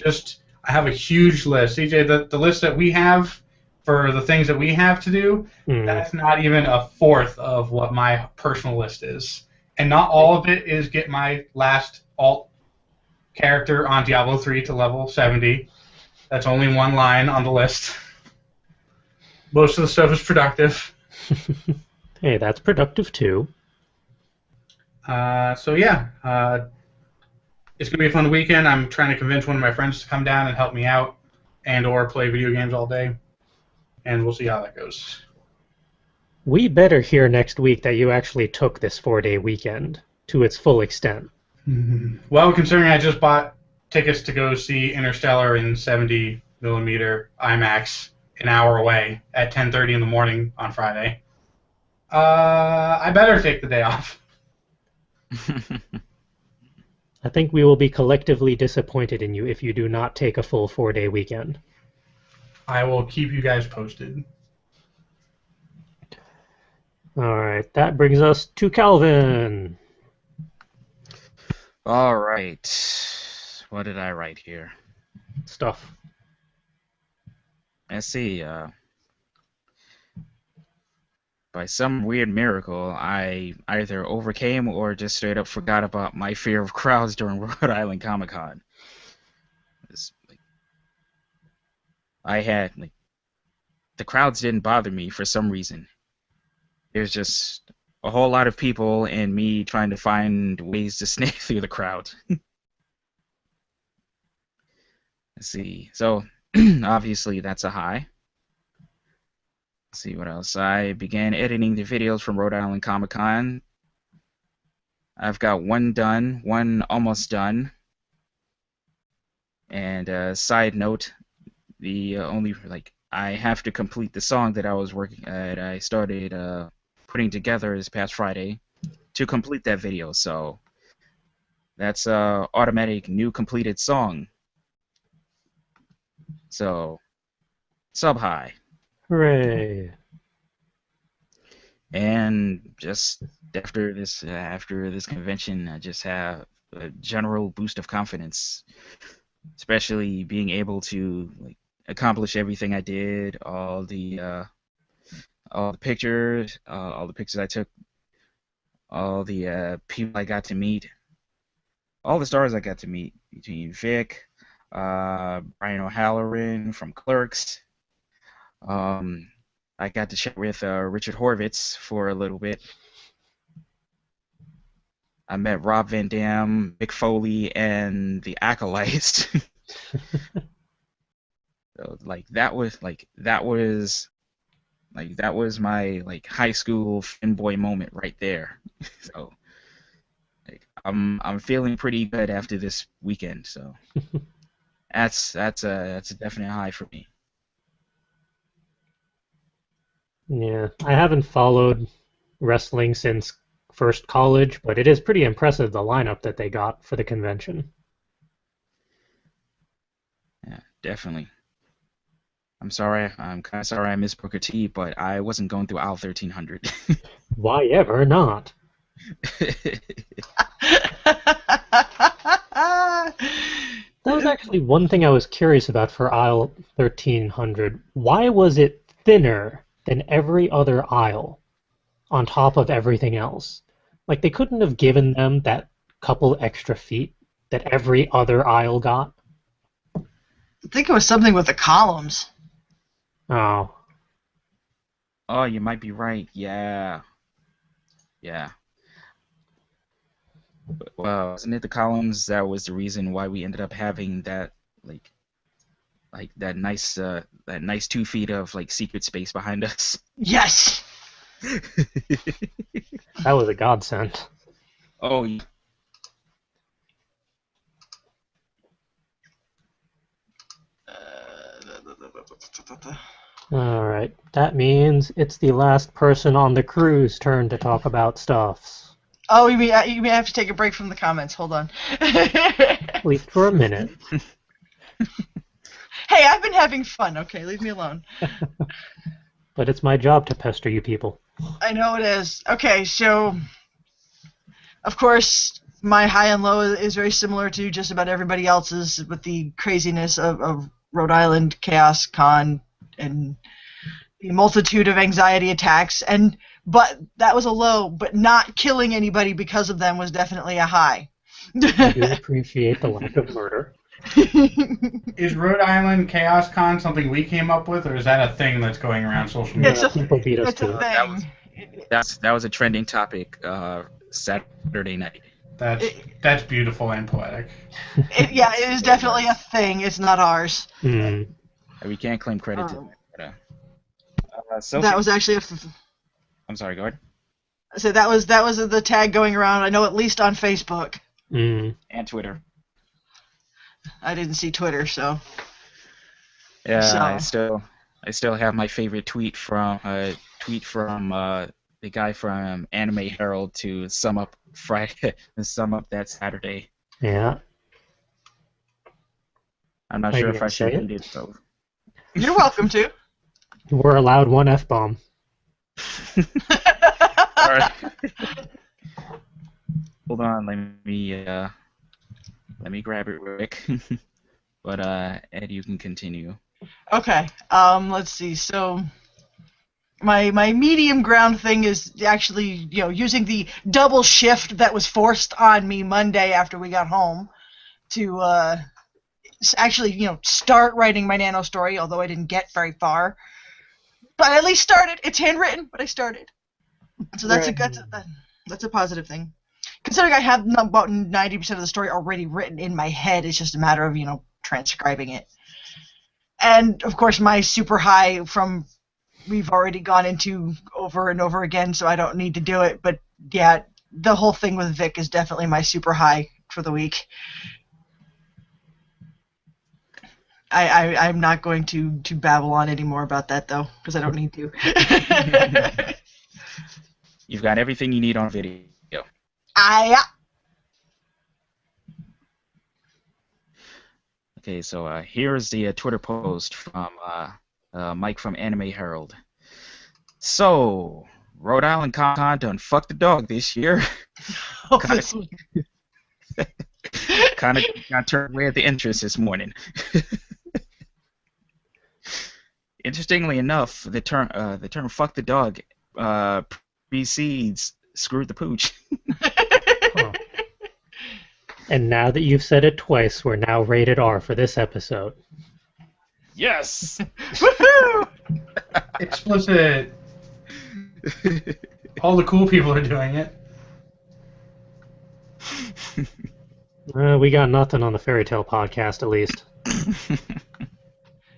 I have a huge list. CJ, the list that we have for the things that we have to do, that's not even a fourth of what my personal list is. And not all of it is get my last alt character on Diablo 3 to level 70. That's only one line on the list. Most of the stuff is productive. Hey, that's productive too. So yeah, it's gonna be a fun weekend. I'm trying to convince one of my friends to come down and help me out, and/or play video games all day, and we'll see how that goes. We better hear next week that you actually took this 4-day weekend to its full extent. Well, considering I just bought tickets to go see Interstellar in 70 millimeter IMAX an hour away at 10:30 in the morning on Friday, I better take the day off. I think we will be collectively disappointed in you if you do not take a full 4-day weekend. I will keep you guys posted. All right, that brings us to Calvin. All right. What did I write here? Stuff. Let's see. By some weird miracle, I either overcame or just straight up forgot about my fear of crowds during Rhode Island Comic Con. The crowds didn't bother me for some reason. There's just a whole lot of people and me trying to find ways to snake through the crowd. Let's see. So, obviously, that's a high. Let's see what else. I began editing the videos from Rhode Island Comic Con. I've got one done, one almost done. And side note, I have to complete the song that I was working at. I started putting together this past Friday to complete that video. So that's automatic new completed song. So sub high. Hooray. And just after this convention, I just have a general boost of confidence, especially being able to accomplish everything I did, all the pictures I took, all the people I got to meet, all the stars I got to meet, between Vic, Brian O'Halloran from Clerks, I got to chat with Richard Horvitz for a little bit. I met Rob Van Dam, Mick Foley, and the Acolytes. So, that was my high school fanboy moment right there. So I'm feeling pretty good after this weekend. So that's a definite high for me. Yeah, I haven't followed wrestling since first college, but it is pretty impressive the lineup that they got for the convention. Yeah, definitely. I'm sorry. I'm kind of sorry I missed Booker T, but I wasn't going through aisle 1300. Why ever not? That was actually one thing I was curious about for aisle 1300. Why was it thinner than every other aisle on top of everything else? Like, they couldn't have given them that couple extra feet that every other aisle got? I think it was something with the columns. Oh. Oh, you might be right. Yeah. Yeah. Well, wasn't it the columns that was the reason why we ended up having that that nice 2 feet of secret space behind us? Yes. That was a godsend. Oh, yeah. Alright, that means it's the last person on the crew's turn to talk about stuffs. Oh, you mean I have to take a break from the comments? Hold on. At least for a minute. Hey, I've been having fun. Okay, leave me alone. But it's my job to pester you people. I know it is. Okay, so of course my high and low is very similar to just about everybody else's, with the craziness of Rhode Island Chaos Con and the multitude of anxiety attacks. But that was a low, but not killing anybody because of them was definitely a high. I do appreciate the lack of murder. Is Rhode Island Chaos Con something we came up with, or is that a thing that's going around social media? It's a, People beat us it's a to it. thing. That was a trending topic Saturday night. That's beautiful and poetic. Yeah, it is definitely a thing. It's not ours. Hmm. We can't claim credit to that. But, That was actually I'm sorry, go ahead. so that was the tag going around. I know, at least on Facebook. Mm. And Twitter. I didn't see Twitter, so. Yeah, So. I still have my favorite tweet from the guy from Anime Herald to sum up Friday and sum up that Saturday. Yeah. I'm not Are sure you if gonna I should say read it though. You're welcome to. We're allowed one F-bomb. All right. Hold on, let me grab it, Rick. But Ed, you can continue. Okay. Let's see. So my medium ground thing is actually, using the double shift that was forced on me Monday after we got home to actually, start writing my NaNo story, although I didn't get very far. But I at least started. It's handwritten, but I started. So that's a positive thing. Considering I have about 90% of the story already written in my head, it's just a matter of, transcribing it. And, of course, my super high from we've already gone into over and over again, so I don't need to do it. But, yeah, the whole thing with Vic is definitely my super high for the week. I'm not going to babble on anymore about that, though, because I don't need to. You've got everything you need on video. Okay, so here's the Twitter post from Mike from Anime Herald. So, Rhode Island Con done fucked the dog this year. Kind of got turned away at the entrance this morning. Interestingly enough, the term "fuck the dog" precedes "screw the pooch." Huh. And now that you've said it twice, we're now rated R for this episode. Yes. Woohoo! Explicit. All the cool people are doing it. We got nothing on the Fairy Tale podcast, at least.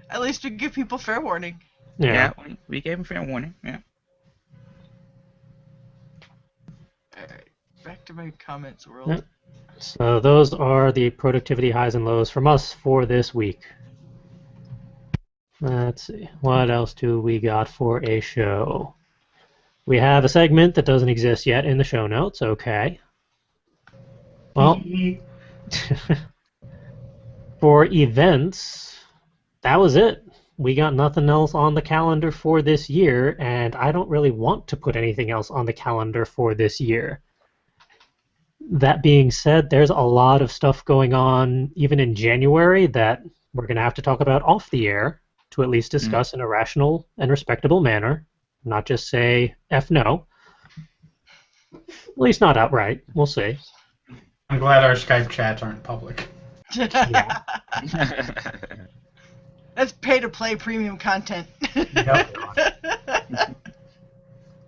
At least we give people fair warning. Yeah. We gave him fair warning. Yeah. Alright, back to my comments world. Yep. So those are the productivity highs and lows from us for this week. Let's see. What else do we got for a show? We have a segment that doesn't exist yet in the show notes. Okay. Well, for events, that was it. We got nothing else on the calendar for this year, and I don't really want to put anything else on the calendar for this year. That being said, there's a lot of stuff going on even in January that we're going to have to talk about off the air to at least discuss in a rational and respectable manner, not just say F no. At least not outright. We'll see. I'm glad our Skype chats aren't public. Yeah. That's pay-to-play premium content. Yep.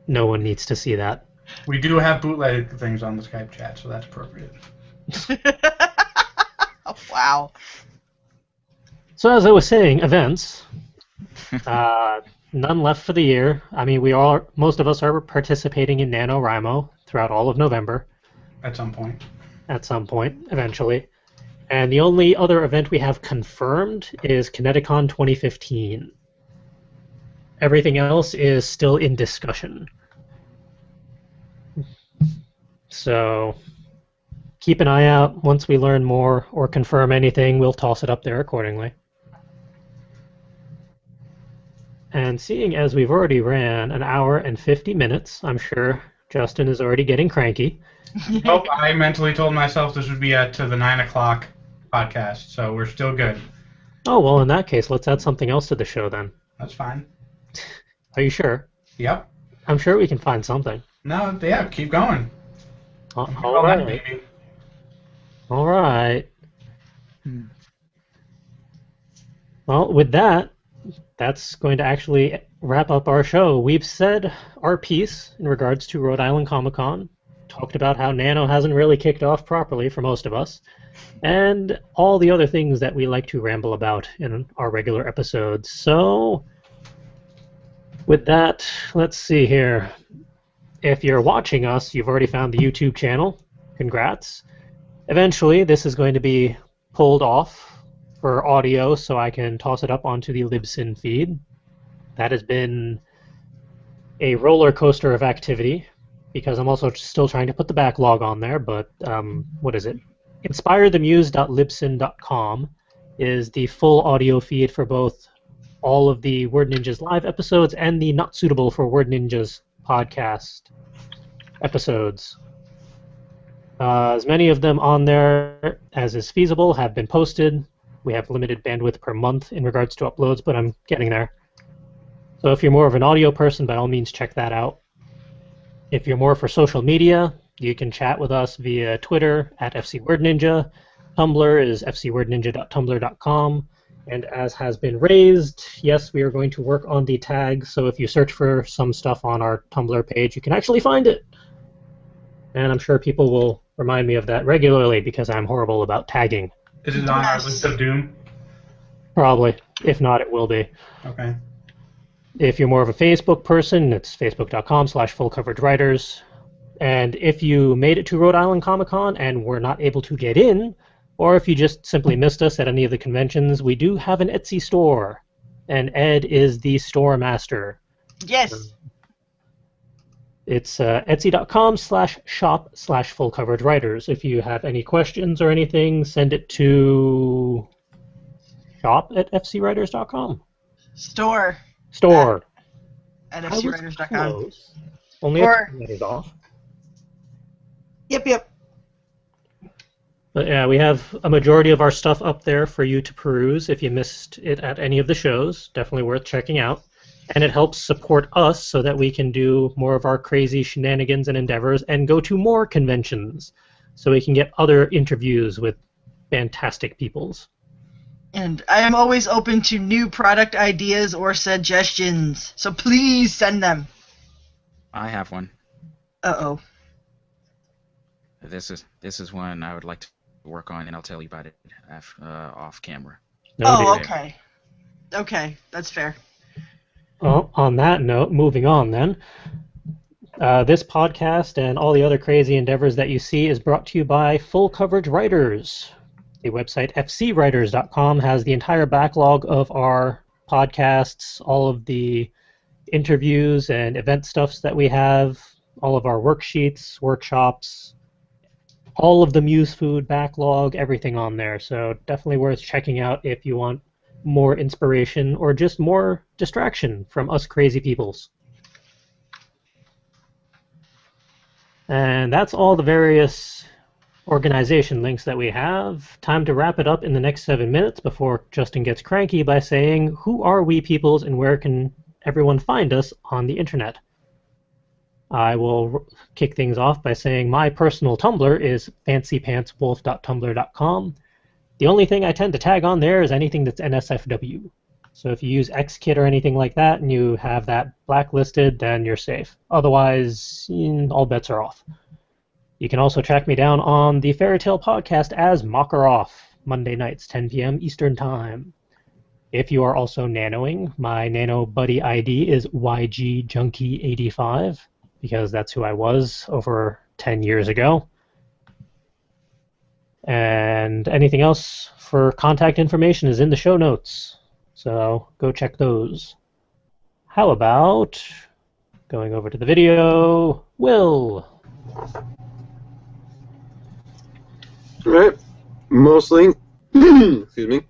No one needs to see that. We do have bootleg things on the Skype chat, so that's appropriate. Wow. So as I was saying, events. None left for the year. I mean, most of us are participating in NaNoWriMo throughout all of November. At some point. At some point, eventually. And the only other event we have confirmed is Kineticon 2015. Everything else is still in discussion. So keep an eye out. Once we learn more or confirm anything, we'll toss it up there accordingly. And seeing as we've already ran an hour and 50 minutes, I'm sure Justin is already getting cranky. Oh, I mentally told myself this would be to the 9 o'clock podcast, so we're still good. Oh, well, in that case, let's add something else to the show then. That's fine. Are you sure? Yep. I'm sure we can find something. No, yeah, keep going. All All right. that, baby. All right. Well, with that, that's going to actually wrap up our show. We've said our piece in regards to Rhode Island Comic Con, talked about how NaNo hasn't really kicked off properly for most of us, and all the other things that we like to ramble about in our regular episodes. So, with that, let's see here. If you're watching us, you've already found the YouTube channel. Congrats. Eventually, this is going to be pulled off for audio so I can toss it up onto the Libsyn feed. That has been a roller coaster of activity because I'm also still trying to put the backlog on there, but what is it? inspiretheMuse.libsyn.com is the full audio feed for both all of the Word Ninjas live episodes and the not suitable for Word Ninjas podcast episodes. As many of them on there as is feasible have been posted. We have limited bandwidth per month in regards to uploads, but I'm getting there. So if you're more of an audio person, by all means check that out. If you're more for social media, you can chat with us via Twitter at FCWordNinja. Tumblr is fcwordninja.tumblr.com. And as has been raised, yes, we are going to work on the tags, so if you search for some stuff on our Tumblr page, you can actually find it. And I'm sure people will remind me of that regularly because I'm horrible about tagging. Is it on our list of doom? Probably. If not, it will be. Okay. If you're more of a Facebook person, it's facebook.com/fullcoveragewriters. And if you made it to Rhode Island Comic Con and were not able to get in, or if you just simply missed us at any of the conventions, we do have an Etsy store. And Ed is the store master. Yes. It's etsy.com/shop/fullcoveragewriters. If you have any questions or anything, send it to shop@fcwriters.com. Store. Store. At I was fcwriters.com. close. Only Or- a minute off. Yep. But yeah, we have a majority of our stuff up there for you to peruse if you missed it at any of the shows. Definitely worth checking out. And it helps support us so that we can do more of our crazy shenanigans and endeavors and go to more conventions so we can get other interviews with fantastic peoples. And I am always open to new product ideas or suggestions, so please send them. I have one. Uh-oh. This is one I would like to work on, and I'll tell you about it off camera. Oh, dear. okay. Okay, that's fair. Well, on that note, moving on then. This podcast and all the other crazy endeavors that you see is brought to you by Full Coverage Writers. The website fcwriters.com has the entire backlog of our podcasts, all of the interviews and event stuffs that we have, all of our worksheets, workshops, all of the Muse Food backlog, everything on there. So definitely worth checking out if you want more inspiration or just more distraction from us crazy peoples. And that's all the various organization links that we have. Time to wrap it up in the next 7 minutes before Justin gets cranky by saying, who are we peoples and where can everyone find us on the internet? I will kick things off by saying my personal Tumblr is fancypantswolf.tumblr.com. The only thing I tend to tag on there is anything that's NSFW. So if you use XKit or anything like that and you have that blacklisted, then you're safe. Otherwise, all bets are off. You can also track me down on the Fairy Tale podcast as Mocker Off, Monday nights, 10 p.m. Eastern Time. If you are also nanoing, my nano buddy ID is YGJunkie85, because that's who I was over 10 years ago. And anything else for contact information is in the show notes, so go check those. How about going over to the video, Will? Right. Mostly, excuse me,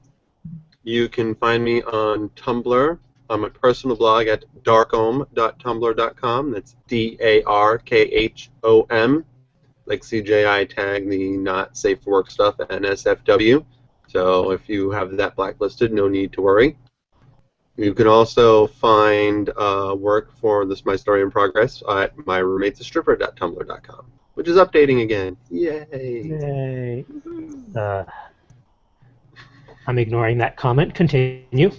you can find me on Tumblr, on my personal blog at darkhom.tumblr.com. That's DARKHOM. Like CJI tag the not safe for work stuff at NSFW. So if you have that blacklisted, no need to worry. You can also find work for This My Story in Progress at myroommatesastripper.tumblr.com, which is updating again. Yay! Yay. I'm ignoring that comment. Continue.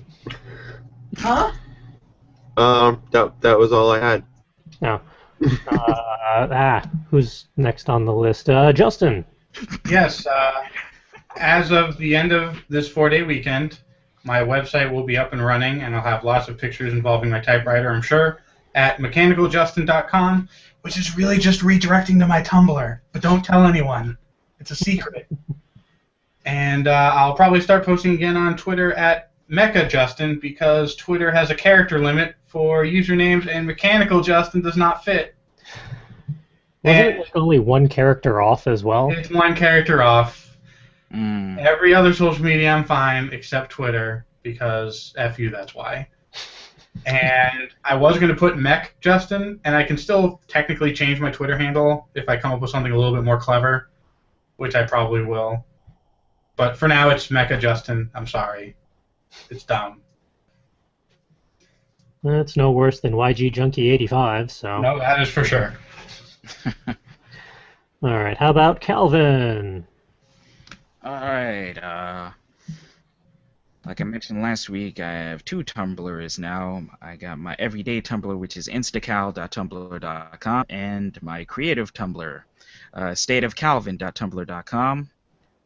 Huh? That was all I had. No. Who's next on the list? Justin. Yes. As of the end of this 4-day weekend, my website will be up and running, and I'll have lots of pictures involving my typewriter, I'm sure, at mechanicaljustin.com, which is really just redirecting to my Tumblr. But don't tell anyone. It's a secret. And I'll probably start posting again on Twitter at MechaJustin, because Twitter has a character limit for usernames, and Mechanical Justin does not fit. Wasn't it like only one character off as well? It's one character off. Every other social media I'm fine, except Twitter, because F you, that's why. And I was going to put Mech Justin, and I can still technically change my Twitter handle if I come up with something a little bit more clever, which I probably will. But for now, it's Mecha Justin. I'm sorry. It's dumb. That's no worse than YGJunkie85, so... No, that is for sure. Alright, how about Calvin? Alright, like I mentioned last week, I have 2 Tumblrs now. I got my everyday Tumblr, which is instacal.tumblr.com, and my creative Tumblr, stateofcalvin.tumblr.com,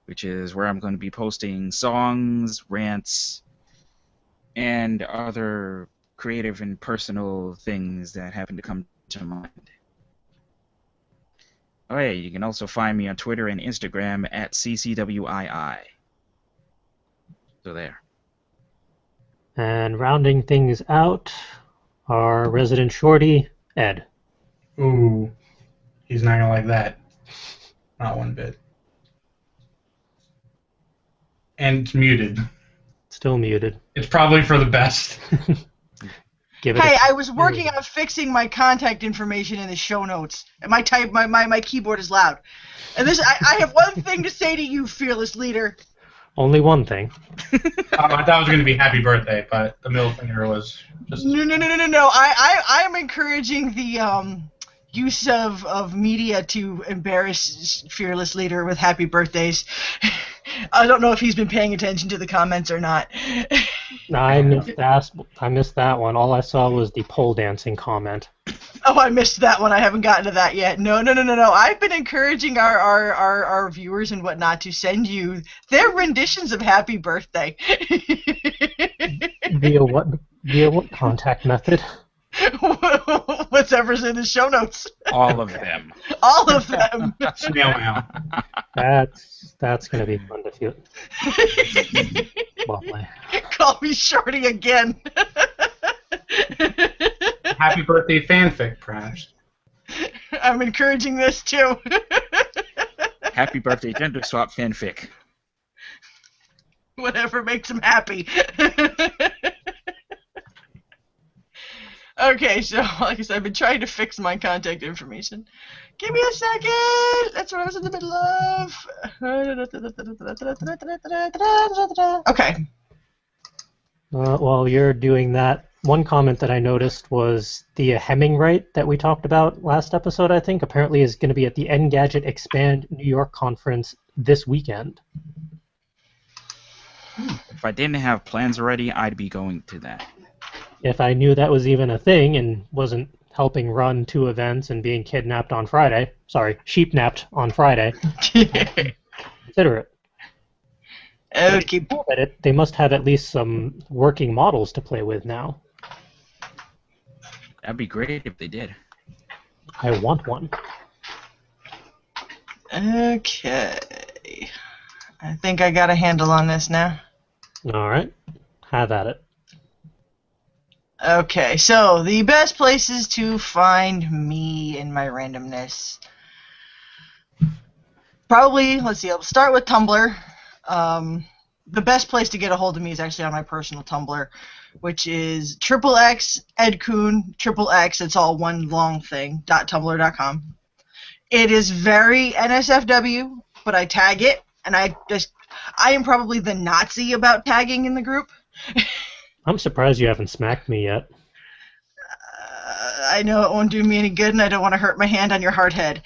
which is where I'm going to be posting songs, rants, and other creative and personal things that happen to come to mind. Oh yeah, you can also find me on Twitter and Instagram at CCWII. So there. And rounding things out, our resident shorty, Ed. Ooh, he's not going to like that. Not one bit. And it's muted. Still muted. It's probably for the best. Give it Hey, I was working on fixing my contact information in the show notes. And my keyboard is loud. And this, I have one thing to say to you, fearless leader. Only one thing. I thought it was going to be happy birthday, but the middle finger was just... No. I am encouraging the use of media to embarrass fearless leader with happy birthdays. I don't know if he's been paying attention to the comments or not. No, I missed that one. All I saw was the pole dancing comment. Oh, I missed that one. I haven't gotten to that yet. No. I've been encouraging our viewers and whatnot to send you their renditions of Happy Birthday. Via what? Via what contact method? Whatever's in the show notes. All of them. All of them. Snail mail. That's gonna be fun to feel. Lovely. Call me Shorty again. Happy birthday fanfic, perhaps. I'm encouraging this too. Happy birthday, gender swap fanfic. Whatever makes him happy. Okay, so like I said, I've been trying to fix my contact information. Give me a second. That's what I was in the middle of. Okay. While you're doing that, one comment that I noticed was the Hemming right that we talked about last episode, I think, apparently is going to be at the Engadget Expand New York conference this weekend. If I didn't have plans already, I'd be going to that. If I knew that was even a thing and wasn't helping run 2 events and being kidnapped on Friday, sheep-napped on Friday, consider it. Okay. They must have at least some working models to play with now. That'd be great if they did. I want one. Okay. I think I got a handle on this now. All right. Have at it. Okay, so the best places to find me in my randomness. Probably, let's see, I'll start with Tumblr. The best place to get a hold of me is actually on my personal Tumblr, which is XXX Edcoon, XXX, it's all one long thing, .tumblr.com. It is very NSFW, but I tag it, and I am probably the Nazi about tagging in the group. I'm surprised you haven't smacked me yet. I know it won't do me any good, and I don't want to hurt my hand on your hard head.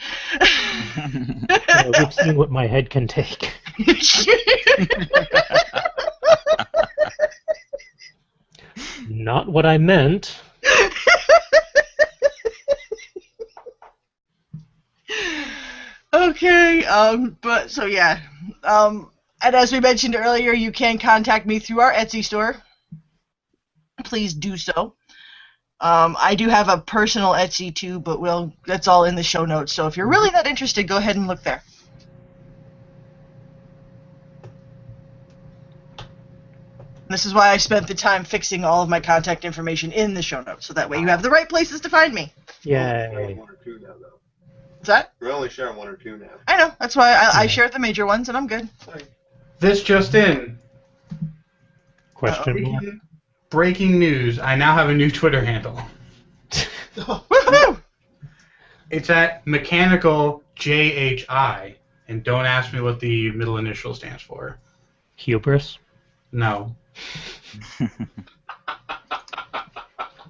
We've seen what my head can take. Not what I meant. Okay, but so yeah. And as we mentioned earlier, you can contact me through our Etsy store. Please do so. I do have a personal Etsy too, but that's all in the show notes. So if you're really that interested, go ahead and look there. This is why I spent the time fixing all of my contact information in the show notes, so that way you have the right places to find me. Yay. One or two now, though. What's that? We're only sharing 1 or 2 now. I know. That's why I shared the major ones, and I'm good. This just in. Question mark. Breaking news. I now have a new Twitter handle. Woohoo! It's at Mechanical JHI. And don't ask me what the middle initial stands for. Hubris. No.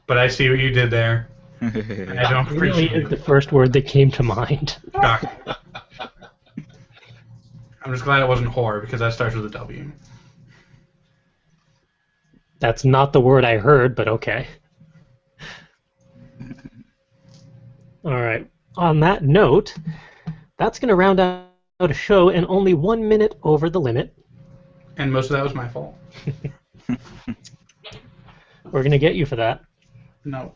But I see what you did there. And I don't It really appreciate is the first word that came to mind. Shocking. I'm just glad it wasn't horror, because that starts with a W. That's not the word I heard, but okay. All right. On that note, that's going to round out a show in only 1 minute over the limit. And most of that was my fault. We're going to get you for that. No.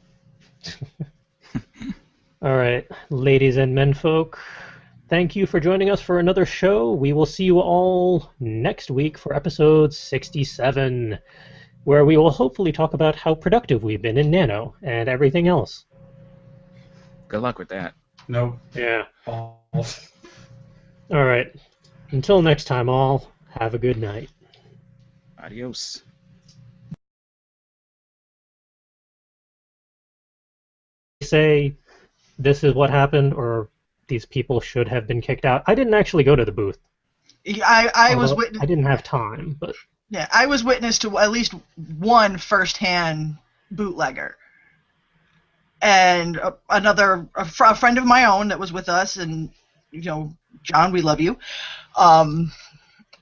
All right, ladies and menfolk, thank you for joining us for another show. We will see you all next week for episode 67, where we will hopefully talk about how productive we've been in NaNo and everything else. Good luck with that. Nope. Yeah. False. All right. Until next time, all, have a good night. Adios. Say this is what happened or these people should have been kicked out. I didn't actually go to the booth. I was Although witness. I didn't have time, but Yeah, I was witness to at least one first-hand bootlegger, and a friend of my own that was with us, and John, we love you.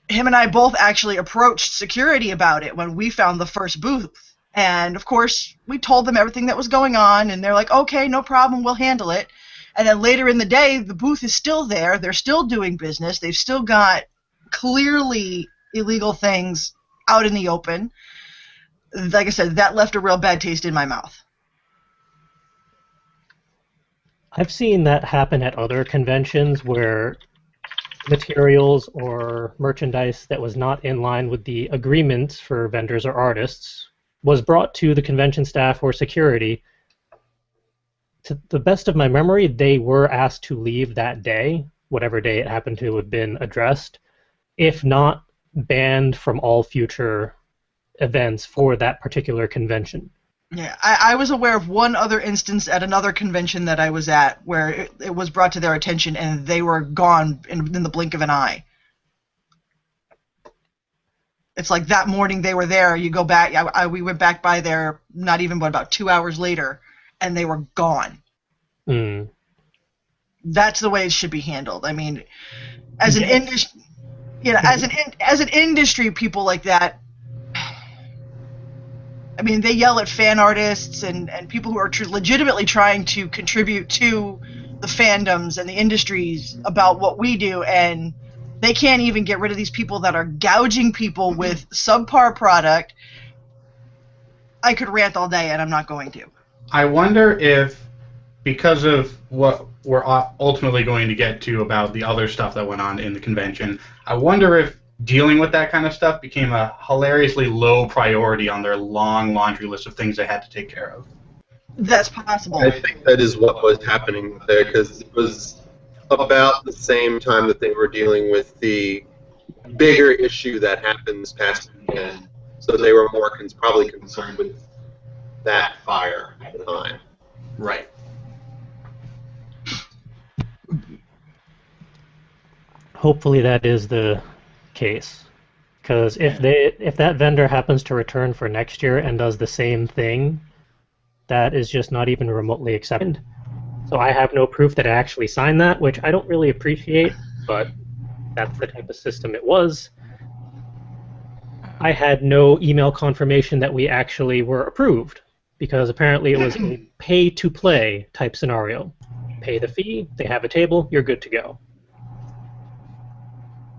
him and I both actually approached security about it when we found the first booth. And, of course, we told them everything that was going on, and they're like, okay, no problem, we'll handle it. And then later in the day, the booth is still there. They're still doing business. They've still got clearly illegal things out in the open. Like I said, that left a real bad taste in my mouth. I've seen that happen at other conventions where materials or merchandise that was not in line with the agreements for vendors or artists was brought to the convention staff or security. To the best of my memory, they were asked to leave that day, whatever day it happened to have been addressed, if not banned from all future events for that particular convention. Yeah, I was aware of one other instance at another convention that I was at where it was brought to their attention and they were gone in the blink of an eye. It's like that morning they were there, you go back, we went back by there not even about 2 hours later, and they were gone. Mm. That's the way it should be handled. I mean, as an industry, as an industry, people like that. I mean, they yell at fan artists and people who are legitimately trying to contribute to the fandoms and the industries about what we do, and they can't even get rid of these people that are gouging people with subpar product. I could rant all day, and I'm not going to. I wonder if, because of what we're ultimately going to get to about the other stuff that went on in the convention, I wonder if dealing with that kind of stuff became a hilariously low priority on their long laundry list of things they had to take care of. That's possible. I think that is what was happening there, because it was about the same time that they were dealing with the bigger issue that happened this past weekend. So they were more probably concerned with that fire at the time. Right. Hopefully that is the case, because if that vendor happens to return for next year and does the same thing, that is just not even remotely accepted. So I have no proof that I actually signed that, which I don't really appreciate, but that's the type of system it was. I had no email confirmation that we actually were approved, because apparently it was a pay-to-play type scenario. Pay the fee, they have a table, you're good to go.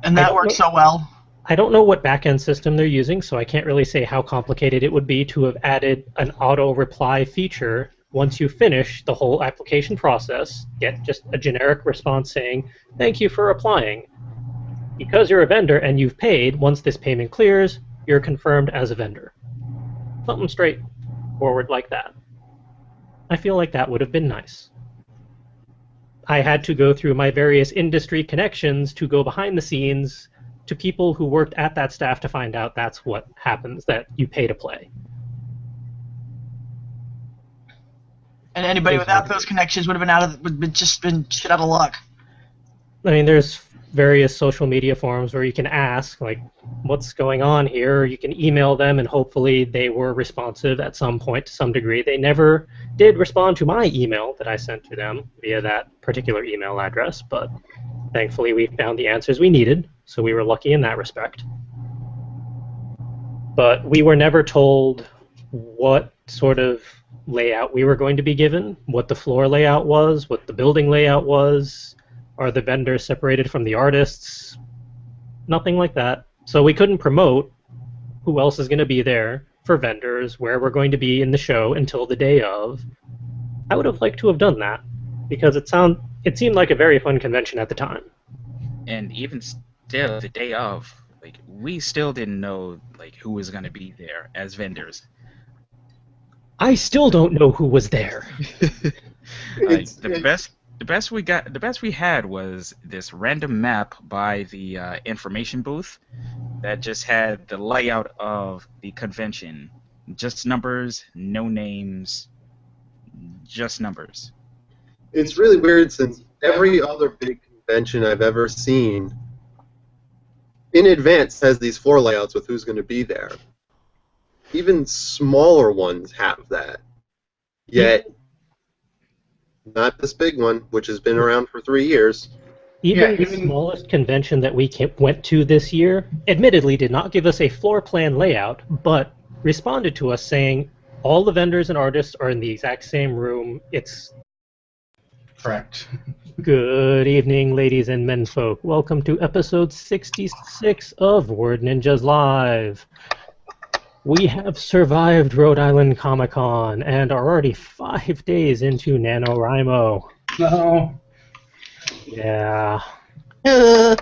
And that worked so well. I don't know what back-end system they're using, so I can't really say how complicated it would be to have added an auto-reply feature. Once you finish the whole application process, get just a generic response saying, thank you for applying. Because you're a vendor and you've paid, once this payment clears, you're confirmed as a vendor. Something straightforward like that. I feel like that would have been nice. I had to go through my various industry connections to go behind the scenes to people who worked at that staff to find out that's what happens, that you pay to play. And anybody without those connections would have been shit out of luck. I mean, there's various social media forums where you can ask, like, what's going on here? You can email them, and hopefully they were responsive at some point to some degree. They never did respond to my email that I sent to them via that particular email address, but thankfully we found the answers we needed, so we were lucky in that respect. But we were never told what sort of layout we were going to be given, what the floor layout was, what the building layout was. Are the vendors separated from the artists? Nothing like that. So we couldn't promote who else is going to be there for vendors, where we're going to be in the show until the day of. I would have liked to have done that, because it seemed like a very fun convention at the time. And even still, the day of, like, we still didn't know like who was going to be there as vendors. I still don't know who was there. Like, the best we had was this random map by the information booth that just had the layout of the convention. Just numbers, no names, just numbers. It's really weird, since every other big convention I've ever seen in advance has these floor layouts with who's going to be there. Even smaller ones have that. Yet, not this big one, which has been around for 3 years. Even the smallest convention that we went to this year, admittedly did not give us a floor plan layout, but responded to us saying all the vendors and artists are in the exact same room. It's correct. Good evening, ladies and menfolk. Welcome to episode 66 of Word Ninjas Live. We have survived Rhode Island Comic Con and are already 5 days into NaNoWriMo. No. Yeah. Those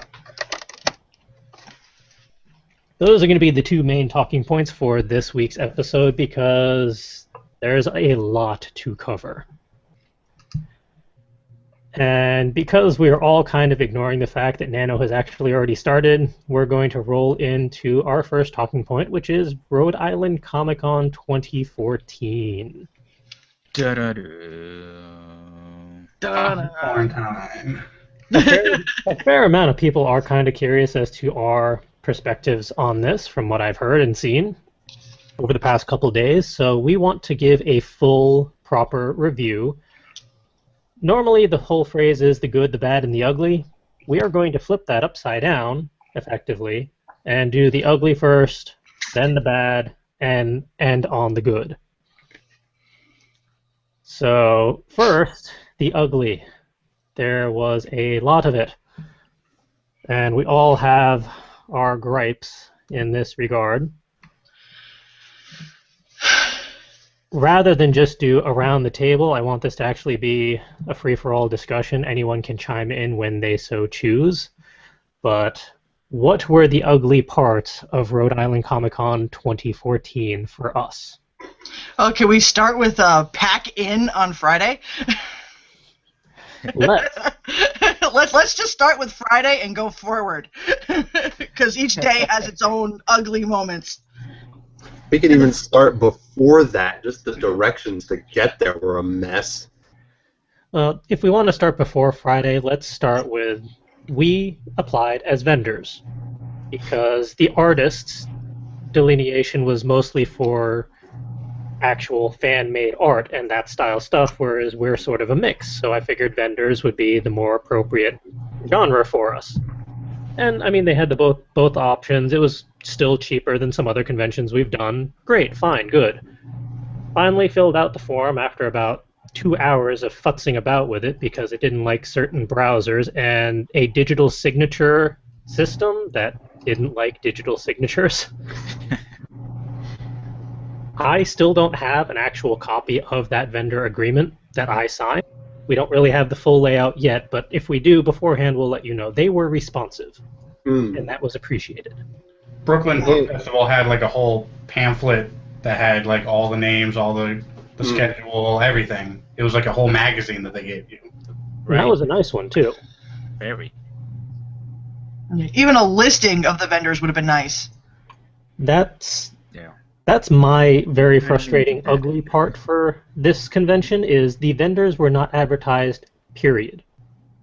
are going to be the two main talking points for this week's episode because there's a lot to cover. And because we are all kind of ignoring the fact that NaNo has actually already started, we're going to roll into our first talking point, which is Rhode Island Comic Con 2014. Popcorn time. A fair amount of people are kind of curious as to our perspectives on this from what I've heard and seen over the past couple days, so we want to give a full, proper review. Normally, the whole phrase is the good, the bad, and the ugly. We are going to flip that upside down, effectively, and do the ugly first, then the bad, and end on the good. So, first, the ugly. There was a lot of it, and we all have our gripes in this regard. Rather than just do around the table, I want this to actually be a free-for-all discussion. Anyone can chime in when they so choose. But what were the ugly parts of Rhode Island Comic Con 2014 for us? Oh, can we start with Pack In on Friday? Let's just start with Friday and go forward, because each day has its own ugly moments. We could even start before that. Just the directions to get there were a mess. If we want to start before Friday, let's start with we applied as vendors because the artists' delineation was mostly for actual fan-made art and that style stuff, whereas we're sort of a mix. So I figured vendors would be the more appropriate genre for us. And I mean, they had the both options. It was still cheaper than some other conventions we've done. Great, fine, good. Finally filled out the form after about 2 hours of futzing about with it because it didn't like certain browsers and a digital signature system that didn't like digital signatures. I still don't have an actual copy of that vendor agreement that I signed. We don't really have the full layout yet, but if we do beforehand, we'll let you know. They were responsive, and that was appreciated. Brooklyn Book Festival had like a whole pamphlet that had like all the names, all the schedule, everything. It was like a whole magazine that they gave you. Right. That was a nice one, too. Very. Even a listing of the vendors would have been nice. That's my very frustrating, ugly part for this convention is the vendors were not advertised, period.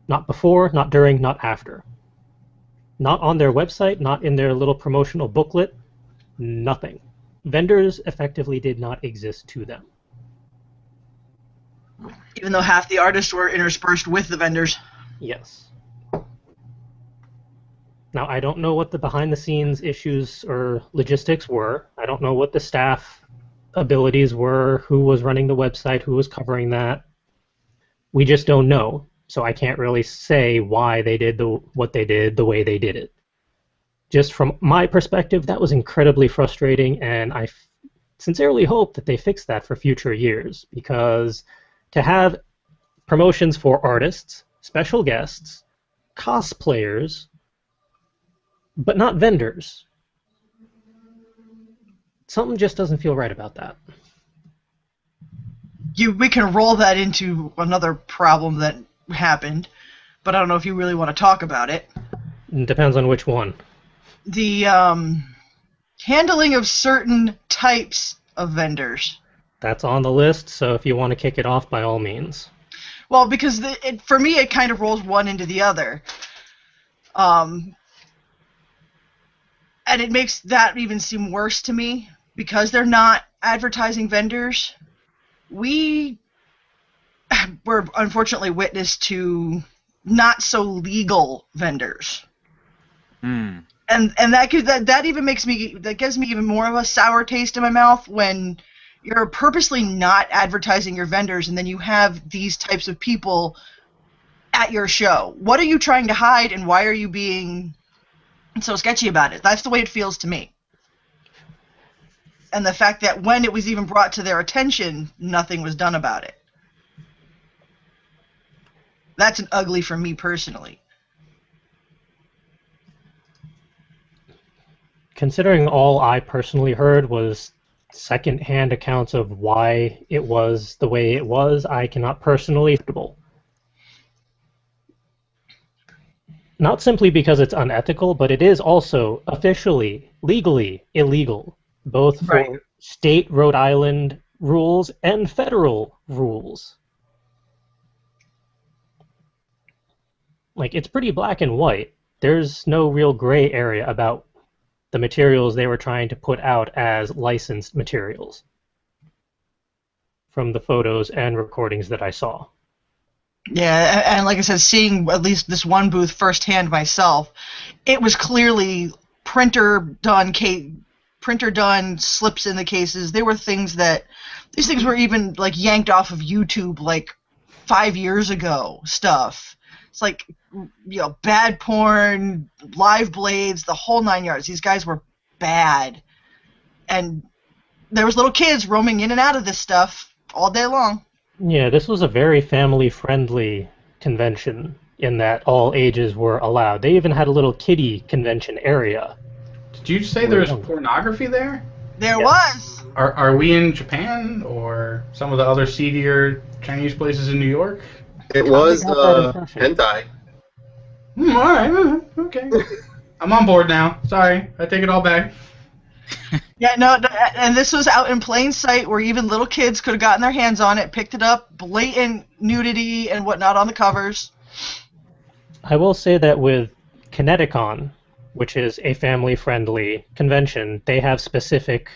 Not before, not during, not after. Not on their website, not in their little promotional booklet, nothing. Vendors effectively did not exist to them. Even though half the artists were interspersed with the vendors. Yes. Now, I don't know what the behind-the-scenes issues or logistics were. I don't know what the staff abilities were, who was running the website, who was covering that. We just don't know, so I can't really say why they did what they did the way they did it. Just from my perspective, that was incredibly frustrating, and I sincerely hope that they fix that for future years, because to have promotions for artists, special guests, cosplayers, but not vendors. Something just doesn't feel right about that. We can roll that into another problem that happened, but I don't know if you really want to talk about it. It depends on which one. The handling of certain types of vendors. That's on the list, so if you want to kick it off, by all means. Well, because for me, it kind of rolls one into the other. And it makes that even seem worse to me, because they're not advertising vendors. We were unfortunately witness to not so legal vendors. Hmm. And that even makes me, that gives me even more of a sour taste in my mouth when you're purposely not advertising your vendors and then you have these types of people at your show. What are you trying to hide, and why are you being so sketchy about it? That's the way it feels to me. And the fact that when it was even brought to their attention, nothing was done about it. That's an ugly for me personally. Considering all I personally heard was second-hand accounts of why it was the way it was, I cannot personally acceptable. Not simply because it's unethical, but it is also officially, legally illegal, both for Right. state Rhode Island rules and federal rules. Like, it's pretty black and white. There's no real gray area about the materials they were trying to put out as licensed materials from the photos and recordings that I saw. Yeah, and like I said, seeing at least this one booth firsthand myself, it was clearly printer done slips in the cases. They were things that, these things were even like yanked off of YouTube like 5 years ago stuff. It's like, bad porn, live blades, the whole 9 yards. These guys were bad. And there was little kids roaming in and out of this stuff all day long. Yeah, this was a very family-friendly convention in that all ages were allowed. They even had a little kiddie convention area. Did you say there was pornography there? There Yes. was. Are we in Japan or some of the other seedier Chinese places in New York? It was got that impression. hentai. All right, okay. I'm on board now. Sorry, I take it all back. Yeah, no, and this was out in plain sight where even little kids could have gotten their hands on it, picked it up, blatant nudity and whatnot on the covers. I will say that with Kineticon, which is a family-friendly convention, they have specific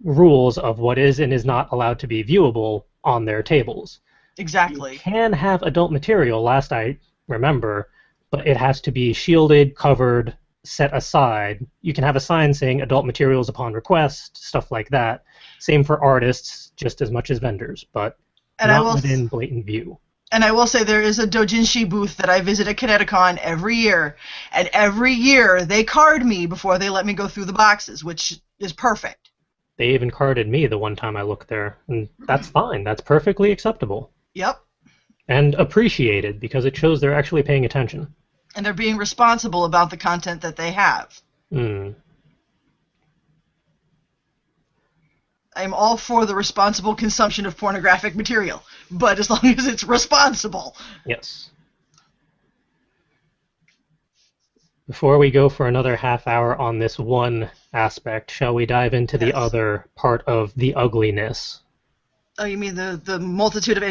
rules of what is and is not allowed to be viewable on their tables. Exactly. You can have adult material, last I remember, but it has to be shielded, covered, set aside. You can have a sign saying adult materials upon request, stuff like that. Same for artists, just as much as vendors, but not within blatant view. And I will say there is a doujinshi booth that I visit at Kineticon every year, and every year they card me before they let me go through the boxes, which is perfect. They even carded me the one time I looked there, and that's fine. That's perfectly acceptable. Yep. And appreciated, because it shows they're actually paying attention. And they're being responsible about the content that they have. Mm. I'm all for the responsible consumption of pornographic material, but as long as it's responsible. Yes. Before we go for another half hour on this one aspect, shall we dive into the Yes. other part of the ugliness? Oh, you mean the multitude of